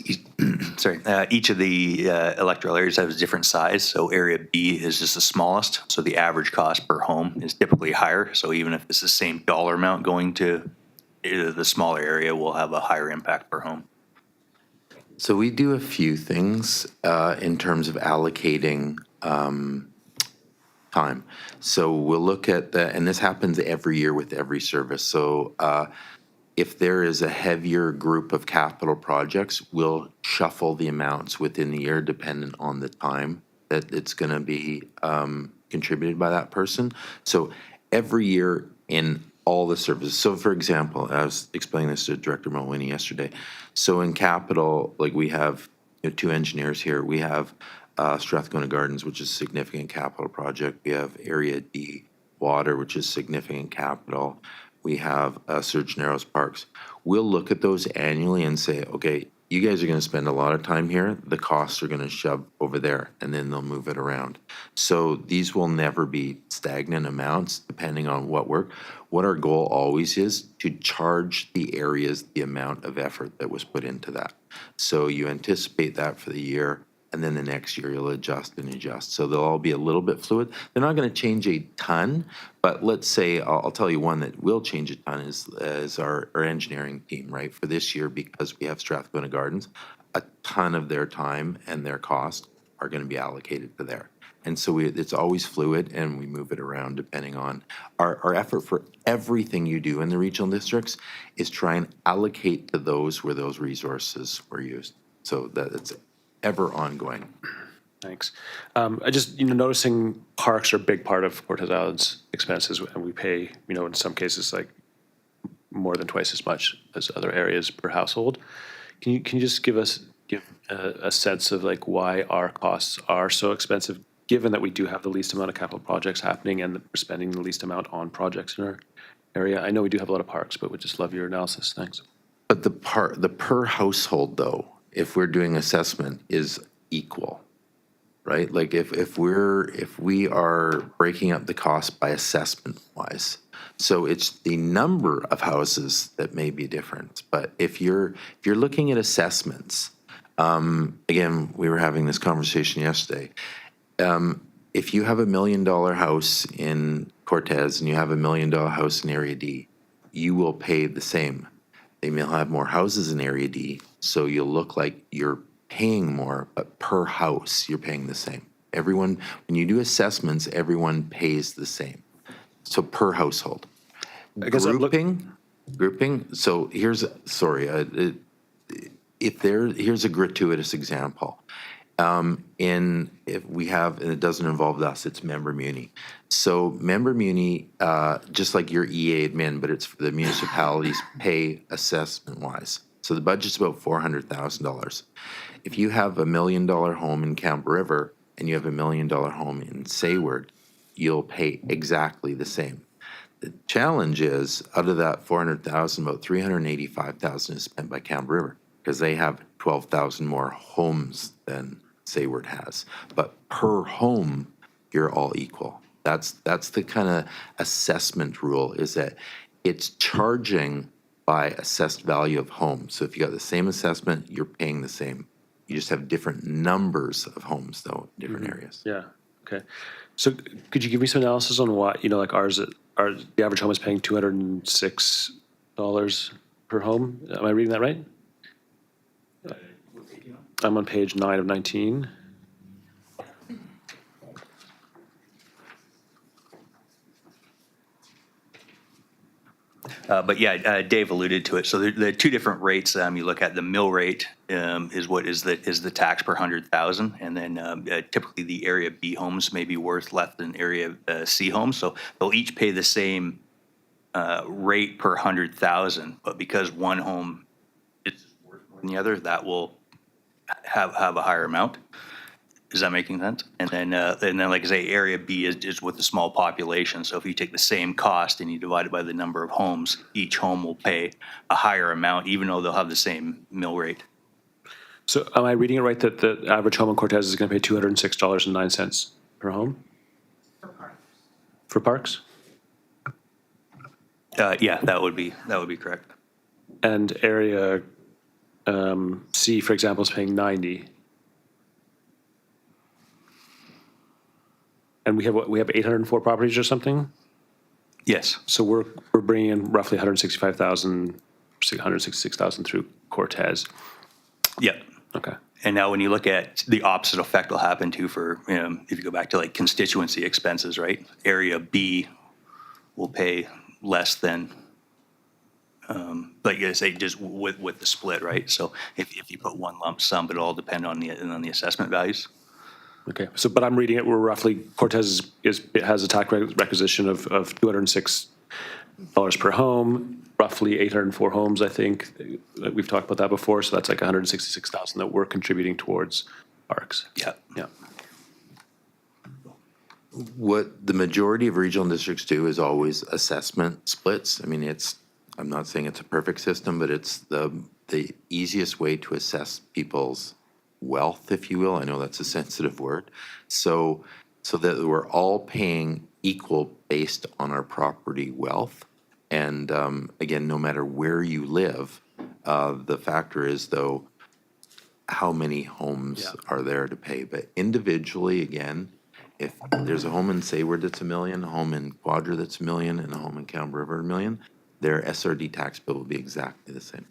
each of the electoral areas has a different size. So Area B is just the smallest. So the average cost per home is typically higher. So even if it's the same dollar amount going to the smaller area, will have a higher impact per home. So we do a few things in terms of allocating time. So we'll look at and this happens every year with every service. So if there is a heavier group of capital projects, we'll shuffle the amounts within the year dependent on the time that it's going to be contributed by that person. So every year in all the services. So for example, I was explaining this to Director Mulwini yesterday. So in capital, like we have 2 engineers here. We have Strathcona Gardens, which is a significant capital project. We have Area D Water, which is significant capital. We have Surgeon Narrows Parks. We'll look at those annually and say, okay, you guys are going to spend a lot of time here. The costs are going to shove over there, and then they'll move it around. So these will never be stagnant amounts depending on what work. What our goal always is to charge the areas the amount of effort that was put into that. So you anticipate that for the year, and then the next year you'll adjust and adjust. So they'll all be a little bit fluid. They're not going to change a ton, but let's say, I'll tell you one that will change a ton is our engineering team, right? For this year, because we have Strathcona Gardens, a ton of their time and their cost are going to be allocated to there. And so it's always fluid, and we move it around depending on our effort for everything you do in the regional districts is try and allocate to those where those resources were used. So that it's ever ongoing. Thanks. I just, noticing parks are a big part of Cortez Island's expenses, and we pay, in some cases, like more than twice as much as other areas per household. Can you just give a sense of like why our costs are so expensive, given that we do have the least amount of capital projects happening and we're spending the least amount on projects in our area? I know we do have a lot of parks, but we'd just love your analysis. Thanks. But the per household though, if we're doing assessment, is equal, right? Like if we are breaking up the cost by assessment wise, so it's the number of houses that may be different. But if you're looking at assessments, again, we were having this conversation yesterday. If you have $1 million house in Cortez and you have $1 million house in Area D, you will pay the same. They may have more houses in Area D, so you'll look like you're paying more, but per house, you're paying the same. Everyone, when you do assessments, everyone pays the same. So per household. I guess I'm Grouping, so here's a gratuitous example. If we have, and it doesn't involve us, it's member muni. So member muni, just like your EA admin, but it's for the municipalities pay assessment wise. So the budget's about $400,000. If you have $1 million home in Camp River and you have $1 million home in Sayward, you'll pay exactly the same. The challenge is, out of that 400,000, about 385,000 is spent by Camp River because they have 12,000 more homes than Sayward has. But per home, you're all equal. That's the kind of assessment rule, is that it's charging by assessed value of homes. So if you got the same assessment, you're paying the same. You just have different numbers of homes, though, in different areas. Yeah. Okay. So could you give me some analysis on why, like ours, the average home is paying $206 per home? Am I reading that right? I'm on page 9 of 19. But yeah, Dave alluded to it. So there are two different rates. You look at the mill rate is what is the tax per 100,000, and then typically the Area B homes may be worth less than Area C homes. So they'll each pay the same rate per 100,000, but because one home is worth more than the other, that will have a higher amount. Is that making sense? And then, like I say, Area B is with a small population. So if you take the same cost and you divide it by the number of homes, each home will pay a higher amount, even though they'll have the same mill rate. So am I reading it right that the average home in Cortez is going to pay $206.09 per home? For parks? Yeah, that would be correct. And Area C, for example, is paying $90. And we have 804 properties or something? Yes. So we're bringing in roughly 166,000 through Cortez. Yeah. Okay. And now when you look at the opposite effect will happen too for, if you go back to like constituency expenses, right? Area B will pay less than, like I say, just with the split, right? So if you put one lump sum, it all depend on the assessment values. Okay. So, but I'm reading it, we're roughly, Cortez has a tax requisition of $206 per home, roughly 804 homes, I think. We've talked about that before, so that's like 166,000 that we're contributing towards parks. Yeah. Yeah. What the majority of regional districts do is always assessment splits. I mean, I'm not saying it's a perfect system, but it's the easiest way to assess people's wealth, if you will. I know that's a sensitive word. So that we're all paying equal based on our property wealth. And again, no matter where you live, the factor is, though, how many homes are there to pay. But individually, again, if there's a home in Sayward that's $1 million, a home in Quadra that's $1 million, and a home in Camp River $1 million, their SRD tax bill will be exactly the same.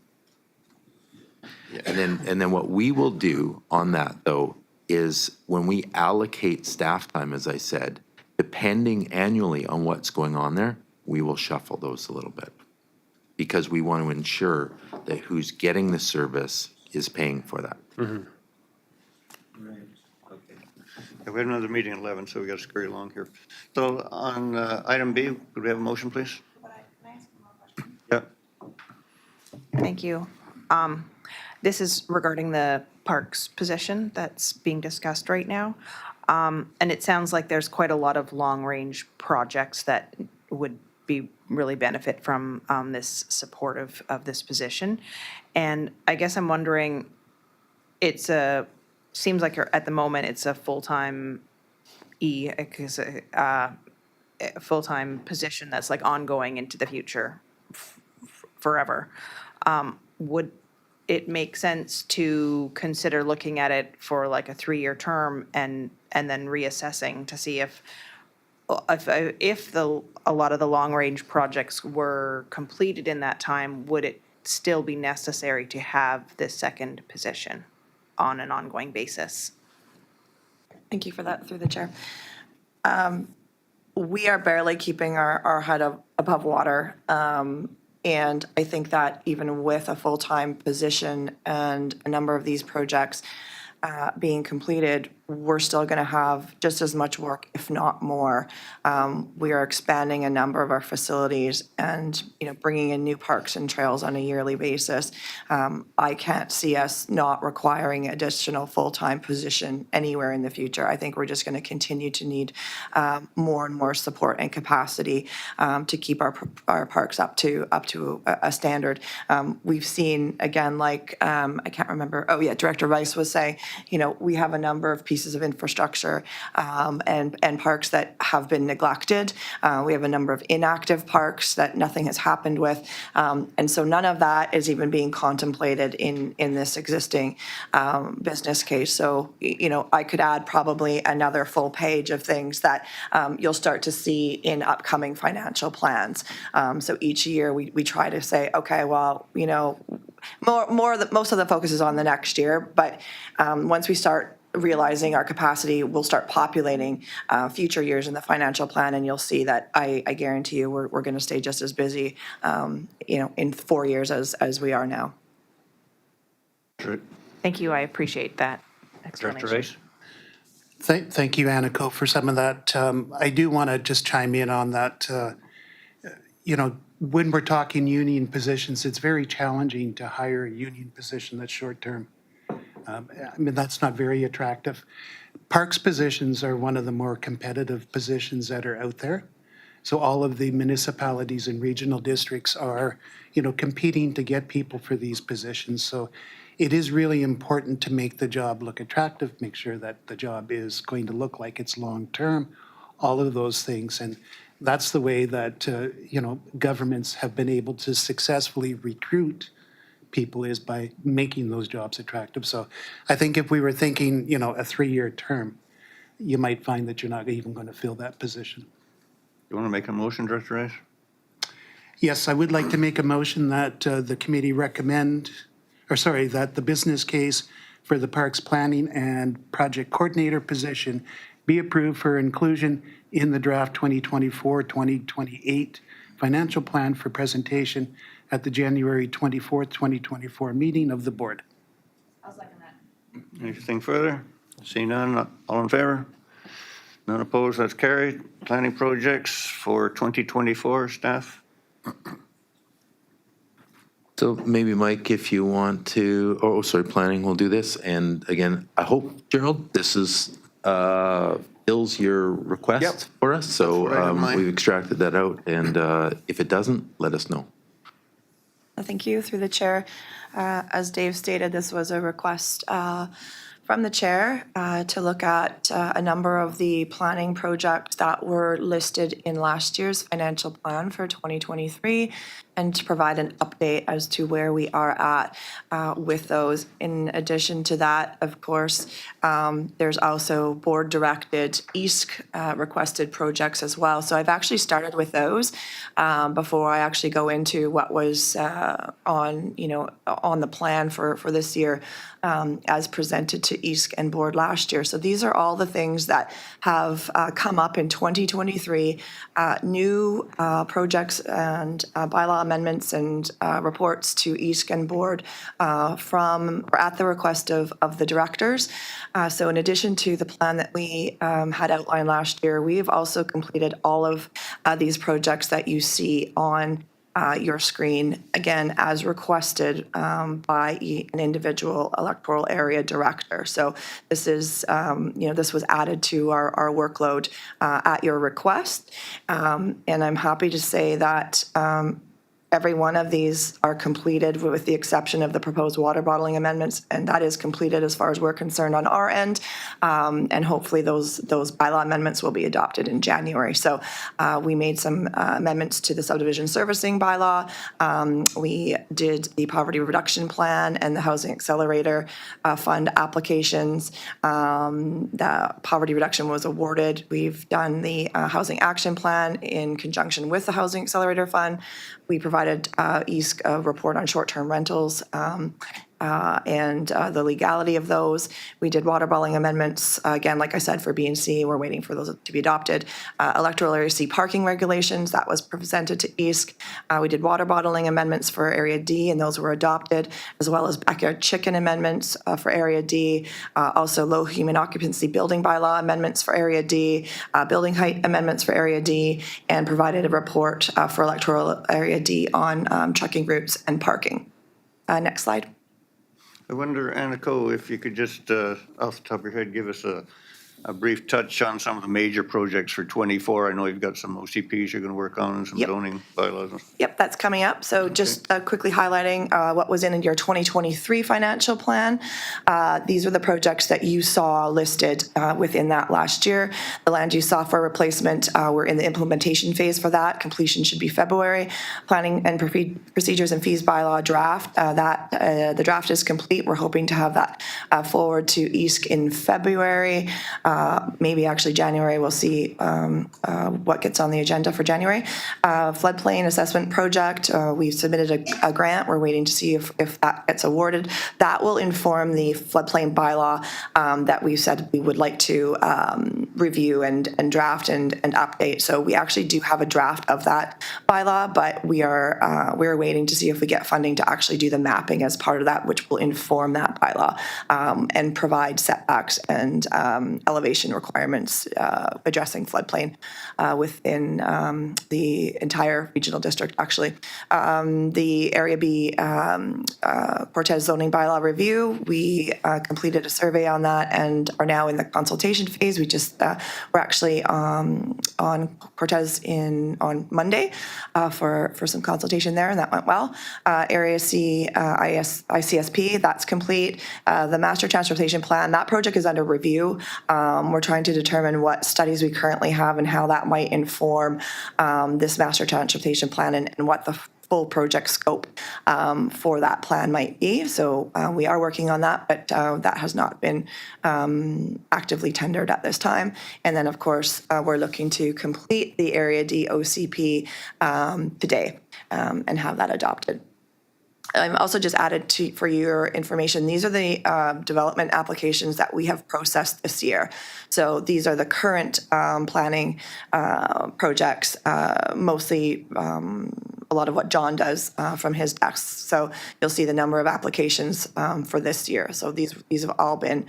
And then what we will do on that, though, is when we allocate staff time, as I said, depending annually on what's going on there, we will shuffle those a little bit, because we want to ensure that who's getting the service is paying for that. Yeah, we have another meeting at 11, so we got to scurry along here. So on item B, could we have a motion, please? Yeah. Thank you. This is regarding the parks position that's being discussed right now. And it sounds like there's quite a lot of long-range projects that would be really benefit from this support of this position. And I guess I'm wondering, seems like at the moment it's a full-time full-time position that's like ongoing into the future forever. Would it make sense to consider looking at it for like a 3-year term and then reassessing to see if a lot of the long-range projects were completed in that time, would it still be necessary to have this second position on an ongoing basis? Thank you for that, through the chair. We are barely keeping our head above water. And I think that even with a full-time position and a number of these projects being completed, we're still going to have just as much work, if not more. We are expanding a number of our facilities and, bringing in new parks and trails on a yearly basis. I can't see us not requiring additional full-time position anywhere in the future. I think we're just going to continue to need more and more support and capacity to keep our parks up to a standard. We've seen, again, like, I can't remember, Director Rice was saying, we have a number of pieces of infrastructure and parks that have been neglected. We have a number of inactive parks that nothing has happened with. And so none of that is even being contemplated in this existing business case. So, I could add probably another full page of things that you'll start to see in upcoming financial plans. So each year we try to say, okay, well, most of the focus is on the next year, but once we start realizing our capacity, we'll start populating future years in the financial plan, and you'll see that I guarantee you we're going to stay just as busy, in 4 years as we are now. Thank you, I appreciate that Director explanation. Rice? Thank you, Aniko, for some of that. I do want to just chime in on that. When we're talking union positions, it's very challenging to hire a union position that's short-term. That's not very attractive. Parks positions are one of the more competitive positions that are out there. So all of the municipalities and regional districts are, competing to get people for these positions. So it is really important to make the job look attractive, make sure that the job is going to look like it's long-term, all of those things. And that's the way that, governments have been able to successfully recruit people, is by making those jobs attractive. So I think if we were thinking, a 3-year term, you might find that you're not even going to fill that position. You want to make a motion, Director Rice? Yes, I would like to make a motion that the committee that the business case for the Parks Planning and Project Coordinator position be approved for inclusion in the draft 2024-2028 financial plan for presentation at the January 24th, 2024 meeting of the board. I'll second that. Anything further? See none, all in favor? None opposed, that's carried. Planning projects for 2024, staff? So maybe, Mike, if you want to, planning will do this. And again, I hope, Gerald, this is fills your request Yep. for us. So That's what I have in mind. we've extracted that out. And if it doesn't, let us know. Thank you, through the chair. As Dave stated, this was a request from the chair to look at a number of the planning projects that were listed in last year's financial plan for 2023, and to provide an update as to where we are at with those. In addition to that, of course, there's also board-directed EASC requested projects as well. So I've actually started with those before I actually go into what was on the plan for this year as presented to EASC and board last year. So these are all the things that have come up in 2023, new projects and bylaw amendments and reports to EASC and board at the request of the directors. So in addition to the plan that we had outlined last year, we've also completed all of these projects that you see on your screen, again, as requested by an individual electoral area director. So this is, this was added to our workload at your request. And I'm happy to say that every one of these are completed with the exception of the proposed water bottling amendments, and that is completed as far as we're concerned on our end. And hopefully those bylaw amendments will be adopted in January. So we made some amendments to the subdivision servicing bylaw. We did the poverty reduction plan and the housing accelerator fund applications. The poverty reduction was awarded. We've done the housing action plan in conjunction with the housing accelerator fund. We provided EASC a report on short-term rentals and the legality of those. We did water bottling amendments, again, like I said, for B and C. We're waiting for those to be adopted. Electoral Area C parking regulations, that was presented to EASC. We did water bottling amendments for Area D, and those were adopted, as well as backyard chicken amendments for Area D. Also low human occupancy building bylaw amendments for Area D, building height amendments for Area D, and provided a report for Electoral Area D on trucking routes and parking. Next slide. I wonder, Aniko, if you could just, off the top of your head, give us a brief touch on some of the major projects for '24. I know you've got some OCPs you're going to work on and some Yep. zoning bylaws. Yep, that's coming up. So just quickly highlighting what was in your 2023 financial plan. These are the projects that you saw listed within that last year. The land use software replacement, we're in the implementation phase for that. Completion should be February. Planning and procedures and fees bylaw draft, the draft is complete. We're hoping to have that forward to EASC in February. Maybe actually January, we'll see what gets on the agenda for January. Floodplain assessment project, we've submitted a grant. We're waiting to see if that gets awarded. That will inform the floodplain bylaw that we said we would like to review and draft and update. So we actually do have a draft of that bylaw, but we're waiting to see if we get funding to actually do the mapping as part of that, which will inform that bylaw and provide setbacks and elevation requirements addressing floodplain within the entire regional district, actually. The Area B Cortez zoning bylaw review, we completed a survey on that and are now in the consultation phase. We're actually on Cortez on Monday for some consultation there, and that went well. Area C ICSP, that's complete. The master transportation plan, that project is under review. We're trying to determine what studies we currently have and how that might inform this master transportation plan and what the full project scope for that plan might be. So we are working on that, but that has not been actively tendered at this time. And then, of course, we're looking to complete the Area D OCP today and have that adopted. I'm also just added for your information, these are the development applications that we have processed this year. So these are the current planning projects, mostly a lot of what John does from his desk. So you'll see the number of applications for this year. So these have all been,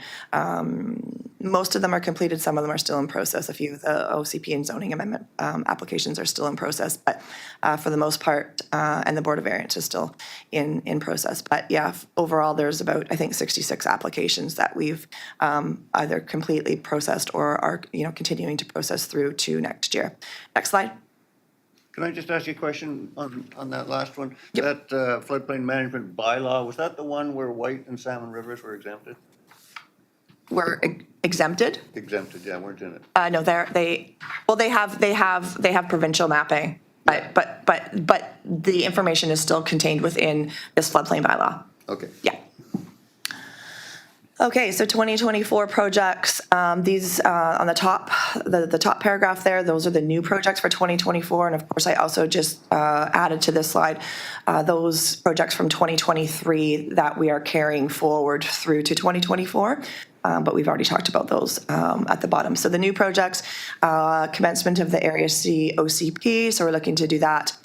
most of them are completed, some of them are still in process. A few of the OCP and zoning amendment applications are still in process, but for the most part, and the Board of Variance is still in process. But yeah, overall, there's about, I think, 66 applications that we've either completely processed or are continuing to process through to next year. Next slide. Can I just ask you a question on that last one? Yep. That floodplain management bylaw, was that the one where White and Salmon Rivers were exempted? We're exempted? Exempted, yeah, weren't in it. No, they have provincial mapping, but the information is still contained within this floodplain bylaw. Okay. Yeah. Okay, so 2024 projects, these on the top, the top paragraph there, those are the new projects for 2024. And of course, I also just added to this slide those projects from 2023 that we are carrying forward through to 2024. But we've already talked about those at the bottom. So the new projects, commencement of the Area C OCP, so we're looking to do that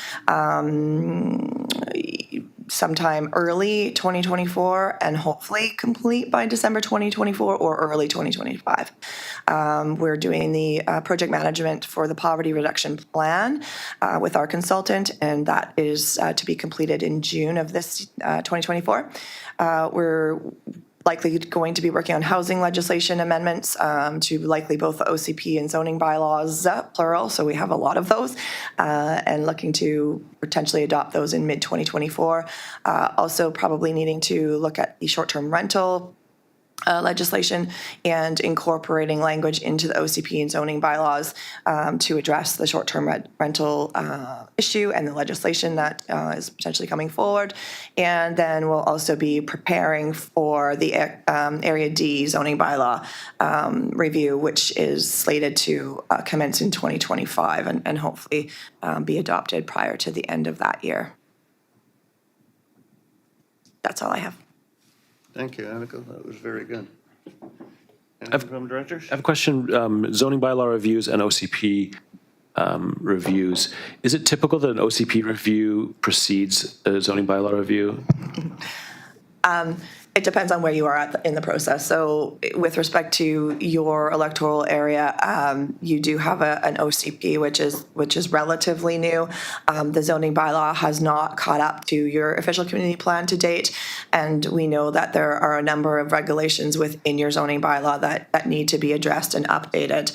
sometime early 2024 and hopefully complete by December 2024 or early 2025. We're doing the project management for the poverty reduction plan with our consultant, and that is to be completed in June of this 2024. We're likely going to be working on housing legislation amendments to likely both the OCP and zoning bylaws, plural, so we have a lot of those, and looking to potentially adopt those in mid-2024. Also probably needing to look at the short-term rental legislation and incorporating language into the OCP and zoning bylaws to address the short-term rental issue and the legislation that is potentially coming forward. And then we'll also be preparing for the Area D zoning bylaw review, which is slated to commence in 2025 and hopefully be adopted prior to the end of that year. That's all I have. Thank you, Annika. That was very good. Anything from directors? I have a question. Zoning bylaw reviews and OCP reviews. Is it typical that an OCP review precedes a zoning bylaw review? It depends on where you are in the process. So with respect to your electoral area, you do have an OCP, which is relatively new. The zoning bylaw has not caught up to your official community plan to date. And we know that there are a number of regulations within your zoning bylaw that need to be addressed and updated.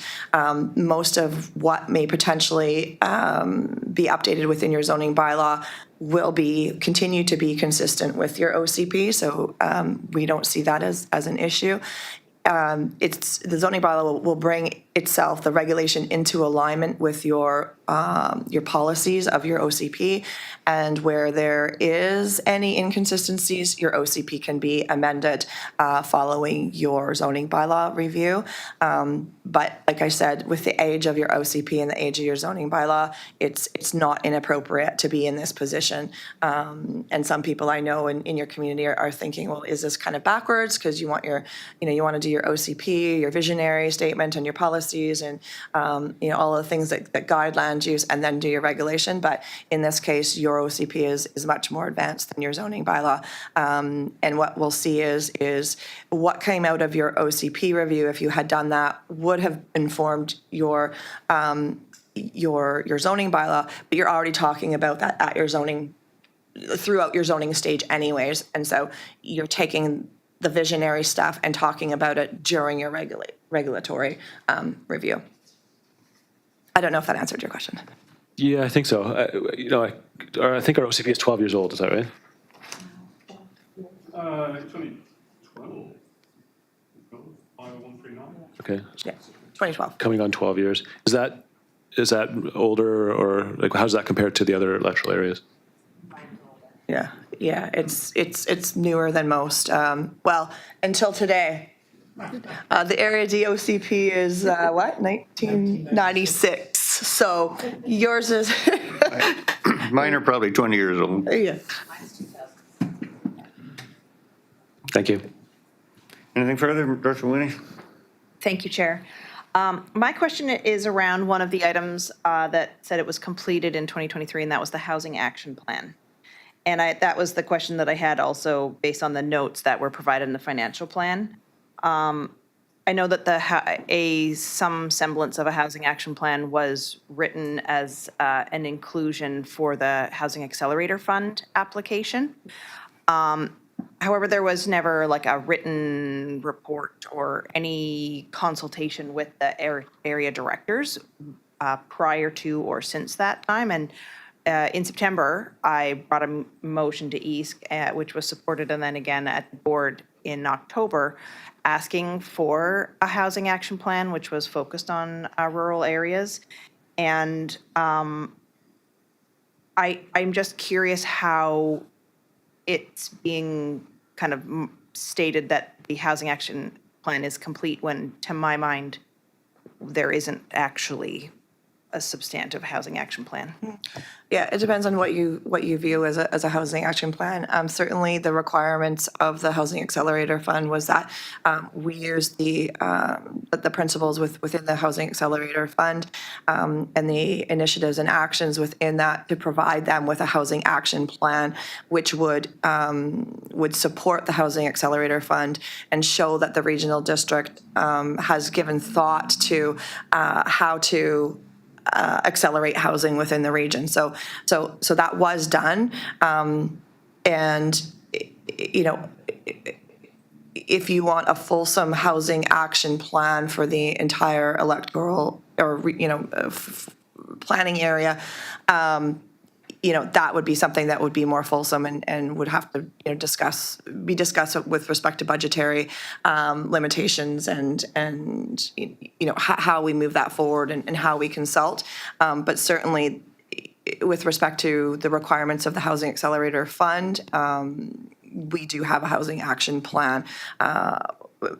Most of what may potentially be updated within your zoning bylaw will continue to be consistent with your OCP, so we don't see that as an issue. The zoning bylaw will bring itself, the regulation, into alignment with your policies of your OCP, and where there is any inconsistencies, your OCP can be amended following your zoning bylaw review. But like I said, with the age of your OCP and the age of your zoning bylaw, it's not inappropriate to be in this position. And some people I know in your community are thinking, well, is this kind of backwards? Because you want you want to do your OCP, your visionary statement, and your policies, and all of the things that guide land use, and then do your regulation. But in this case, your OCP is much more advanced than your zoning bylaw. And what we'll see is what came out of your OCP review, if you had done that, would have informed your zoning bylaw, but you're already talking about that at your zoning, throughout your zoning stage anyways. And so you're taking the visionary stuff and talking about it during your regulatory review. I don't know if that answered your question. Yeah, I think so. I think our OCP is 12 years old. Is that right? Actually, 12. 5139. Okay. Yeah, 2012. Coming on 12 years. Is that older, or like how does that compare to the other electoral areas? Yeah, it's newer than most. Well, until today. The Area D OCP is, 1996. So yours is, Mine are probably 20 years old. yeah. Thank you. Anything further, Director Winnie? Thank you, Chair. My question is around one of the items that said it was completed in 2023, and that was the Housing Action Plan. And that was the question that I had also based on the notes that were provided in the financial plan. I know that some semblance of a housing action plan was written as an inclusion for the Housing Accelerator Fund application. However, there was never like a written report or any consultation with the area directors prior to or since that time. And in September, I brought a motion to EASC, which was supported, and then again at the board in October, asking for a housing action plan, which was focused on rural areas. And I'm just curious how it's being kind of stated that the housing action plan is complete when, to my mind, there isn't actually a substantive housing action plan. Yeah, it depends on what you view as a housing action plan. Certainly, the requirements of the Housing Accelerator Fund was that we use the principles within the Housing Accelerator Fund and the initiatives and actions within that to provide them with a housing action plan, which would support the Housing Accelerator Fund and show that the regional district has given thought to how to accelerate housing within the region. So that was done. And, you know, if you want a fulsome housing action plan for the entire electoral or, planning area, that would be something that would be more fulsome and would have to, be discussed with respect to budgetary limitations and how we move that forward and how we consult. But certainly, with respect to the requirements of the Housing Accelerator Fund, we do have a housing action plan.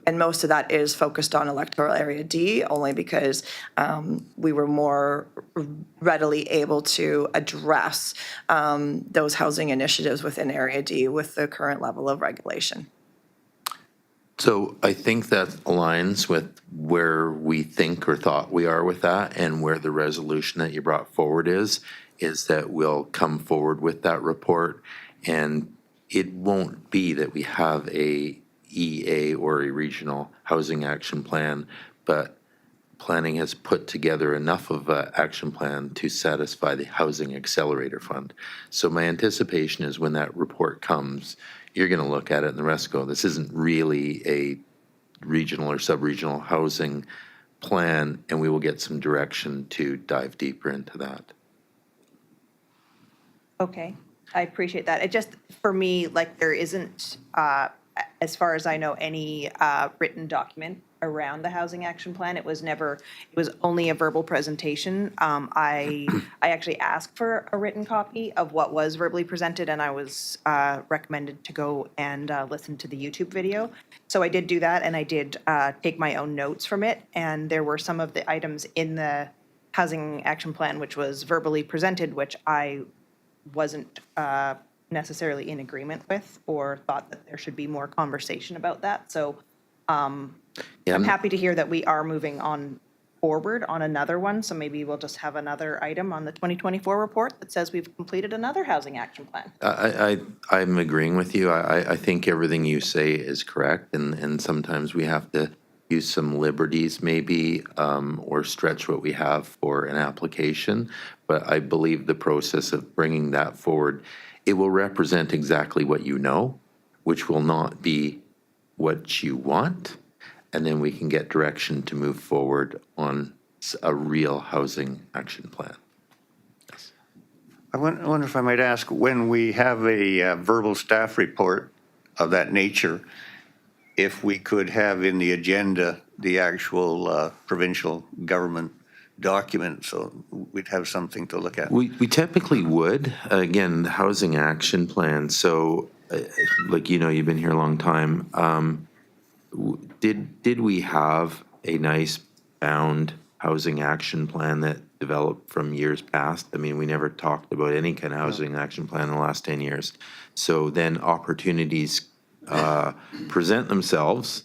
And most of that is focused on electoral area D, only because we were more readily able to address those housing initiatives within area D with the current level of regulation. So I think that aligns with where we think or thought we are with that, and where the resolution that you brought forward is that we'll come forward with that report. And it won't be that we have a EA or a regional housing action plan, but planning has put together enough of an action plan to satisfy the Housing Accelerator Fund. So my anticipation is when that report comes, you're going to look at it and the rest go, this isn't really a regional or sub-regional housing plan, and we will get some direction to dive deeper into that. Okay, I appreciate that. It just, for me, like, there isn't, as far as I know, any written document around the housing action plan. It was only a verbal presentation. I actually asked for a written copy of what was verbally presented, and I was recommended to go and listen to the YouTube video. So I did do that, and I did take my own notes from it, and there were some of the items in the housing action plan which was verbally presented, which I wasn't necessarily in agreement with, or thought that there should be more conversation about that. So I'm happy to hear that we are moving on forward on another one. So maybe we'll just have another item on the 2024 report that says we've completed another housing action plan. I'm agreeing with you. I think everything you say is correct, and sometimes we have to use some liberties maybe, or stretch what we have for an application. But I believe the process of bringing that forward, it will represent exactly what you know, which will not be what you want. And then we can get direction to move forward on a real housing action plan. I wonder if I might ask, when we have a verbal staff report of that nature, if we could have in the agenda the actual provincial government document, so we'd have something to look at. We typically would. Again, the housing action plan. So, like, you've been here a long time. Did we have a nice bound housing action plan that developed from years past? I mean, we never talked about any kind of housing action plan in the last 10 years. So then opportunities present themselves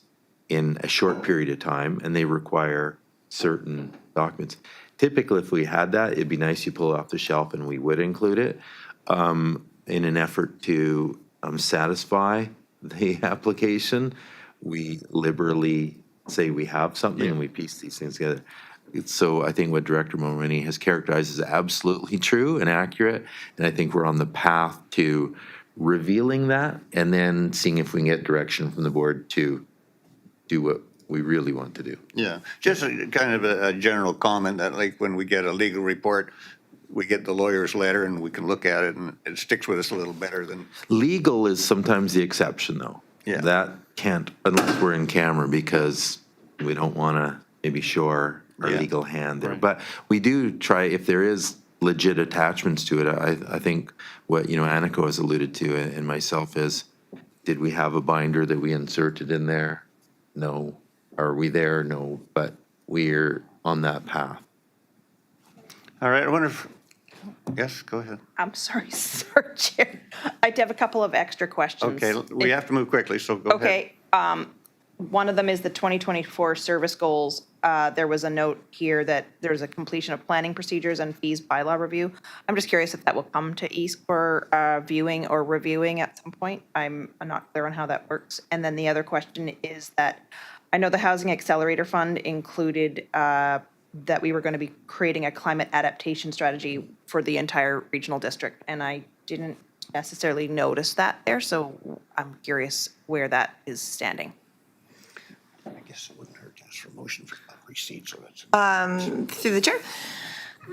in a short period of time, and they require certain documents. Typically, if we had that, it'd be nice you pull it off the shelf and we would include it in an effort to satisfy the application. We liberally say we have something and we piece these things together. So I think what Director Mulroney has characterized is absolutely true and accurate, and I think we're on the path to revealing that and then seeing if we can get direction from the board to do what we really want to do. Yeah, just kind of a general comment that, like, when we get a legal report, we get the lawyer's letter and we can look at it and it sticks with us a little better than. Legal is sometimes the exception, though. Yeah. That can't, unless we're in camera, because we don't want to maybe show our legal hand there. Right. But we do try, if there is legit attachments to it, I think what, Aniko has alluded to and myself is, did we have a binder that we inserted in there? No. Are we there? No. But we're on that path. All right, I wonder if, yes, go ahead. I'm sorry, Sir Chair. I have a couple of extra questions. Okay, we have to move quickly, so go ahead. Okay, one of them is the 2024 service goals. There was a note here that there's a completion of planning procedures and fees bylaw review. I'm just curious if that will come to East for viewing or reviewing at some point. I'm not clear on how that works. And then the other question is that I know the Housing Accelerator Fund included that we were going to be creating a climate adaptation strategy for the entire regional district, and I didn't necessarily notice that there, so I'm curious where that is standing. I guess it wouldn't hurt to ask for a motion for receipt, so that's. Through the chair.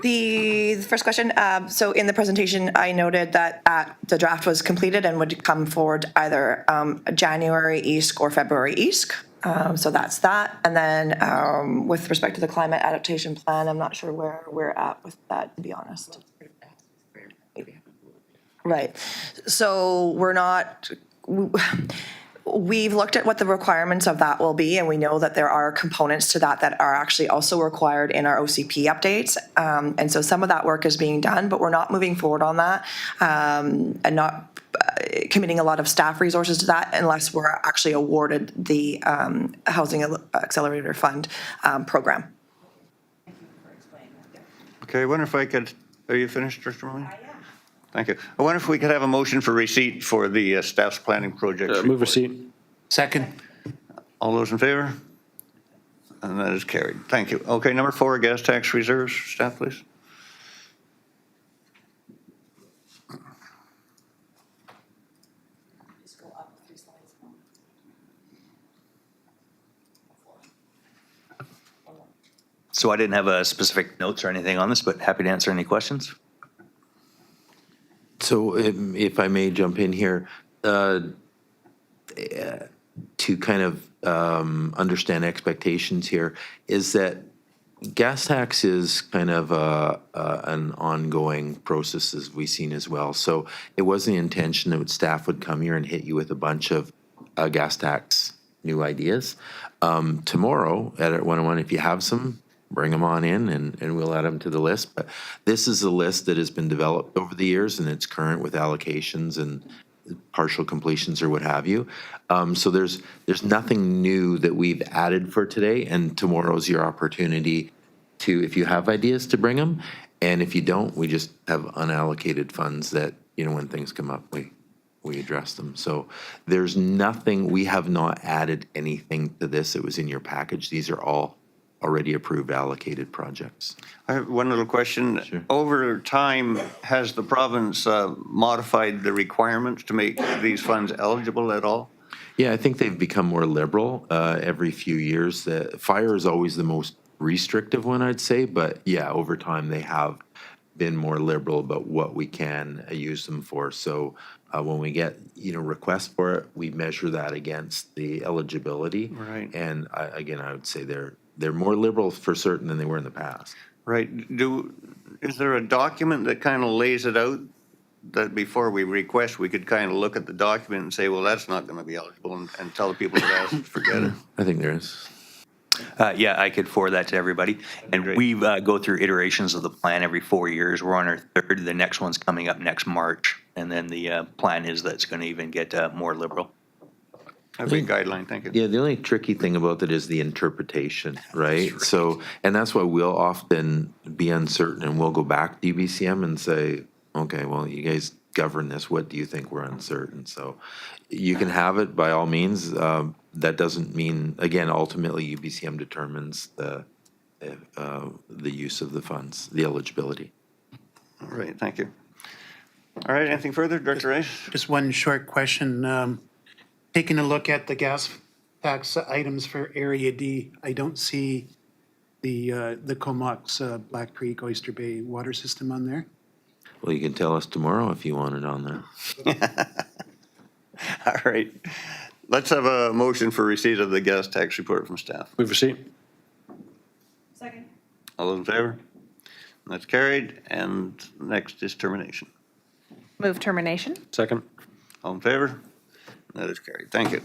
The first question, so in the presentation, I noted that the draft was completed and would come forward either January EASC or February EASC. So that's that. And then with respect to the climate adaptation plan, I'm not sure where we're at with that, to be honest. Right. So we're not, we've looked at what the requirements of that will be, and we know that there are components to that that are actually also required in our OCP updates. And so some of that work is being done, but we're not moving forward on that and not committing a lot of staff resources to that unless we're actually awarded the Housing Accelerator Fund program. Okay, I wonder if I could, are you finished, Director Maloney? I am. Thank you. I wonder if we could have a motion for receipt for the staff's planning projects. Move report. receipt. Second. All those in favor? And that is carried. Thank you. Okay, number 4, gas tax reserves. Staff, please. So I didn't have a specific notes or anything on this, but happy to answer any questions. So if I may jump in here, to kind of understand expectations here, is that gas tax is kind of an ongoing process as we've seen as well. So it wasn't the intention that staff would come here and hit you with a bunch of gas tax new ideas. Tomorrow at 101, if you have some, bring them on in and we'll add them to the list. But this is a list that has been developed over the years and it's current with allocations and partial completions or what have you. So there's nothing new that we've added for today, and tomorrow's your opportunity to, if you have ideas, to bring them. And if you don't, we just have unallocated funds that, you know, when things come up, we address them. So there's nothing, we have not added anything to this. It was in your package. These are all already approved allocated projects. I have one little question. Sure. Over time, has the province modified the requirements to make these funds eligible at all? Yeah, I think they've become more liberal every few years. Fire is always the most restrictive one, I'd say, but yeah, over time they have been more liberal about what we can use them for. So when we get, you know, requests for it, we measure that against the eligibility. Right. And again, I would say they're more liberal for certain than they were in the past. Right. Is there a document that kind of lays it out that before we request, we could kind of look at the document and say, well, that's not going to be eligible, and tell the people that asked, forget it? I think there is. Yeah, I could forward that to everybody. And Great. we go through iterations of the plan every 4 years. We're on our 3rd. The next one's coming up next March. And then the plan is that it's going to even get more liberal. A big guideline, thank you. Yeah, the only tricky thing about that is the interpretation, right? So, and that's why we'll often be uncertain and we'll go back to UBCM and say, okay, well, you guys govern this. What do you think we're uncertain? So you can have it by all means. That doesn't mean, again, ultimately UBCM determines the use of the funds, the eligibility. All right, thank you. All right, anything further, Director Rice? Just one short question. Taking a look at the gas tax items for Area D, I don't see the Comox Black Creek Oyster Bay water system on there. Well, you can tell us tomorrow if you want it on there. All right. Let's have a motion for receipt of the gas tax report from staff. Move receipt. Second. All those in favor? That's carried. And next is termination. Move termination. Second. All in favor? That is carried. Thank you.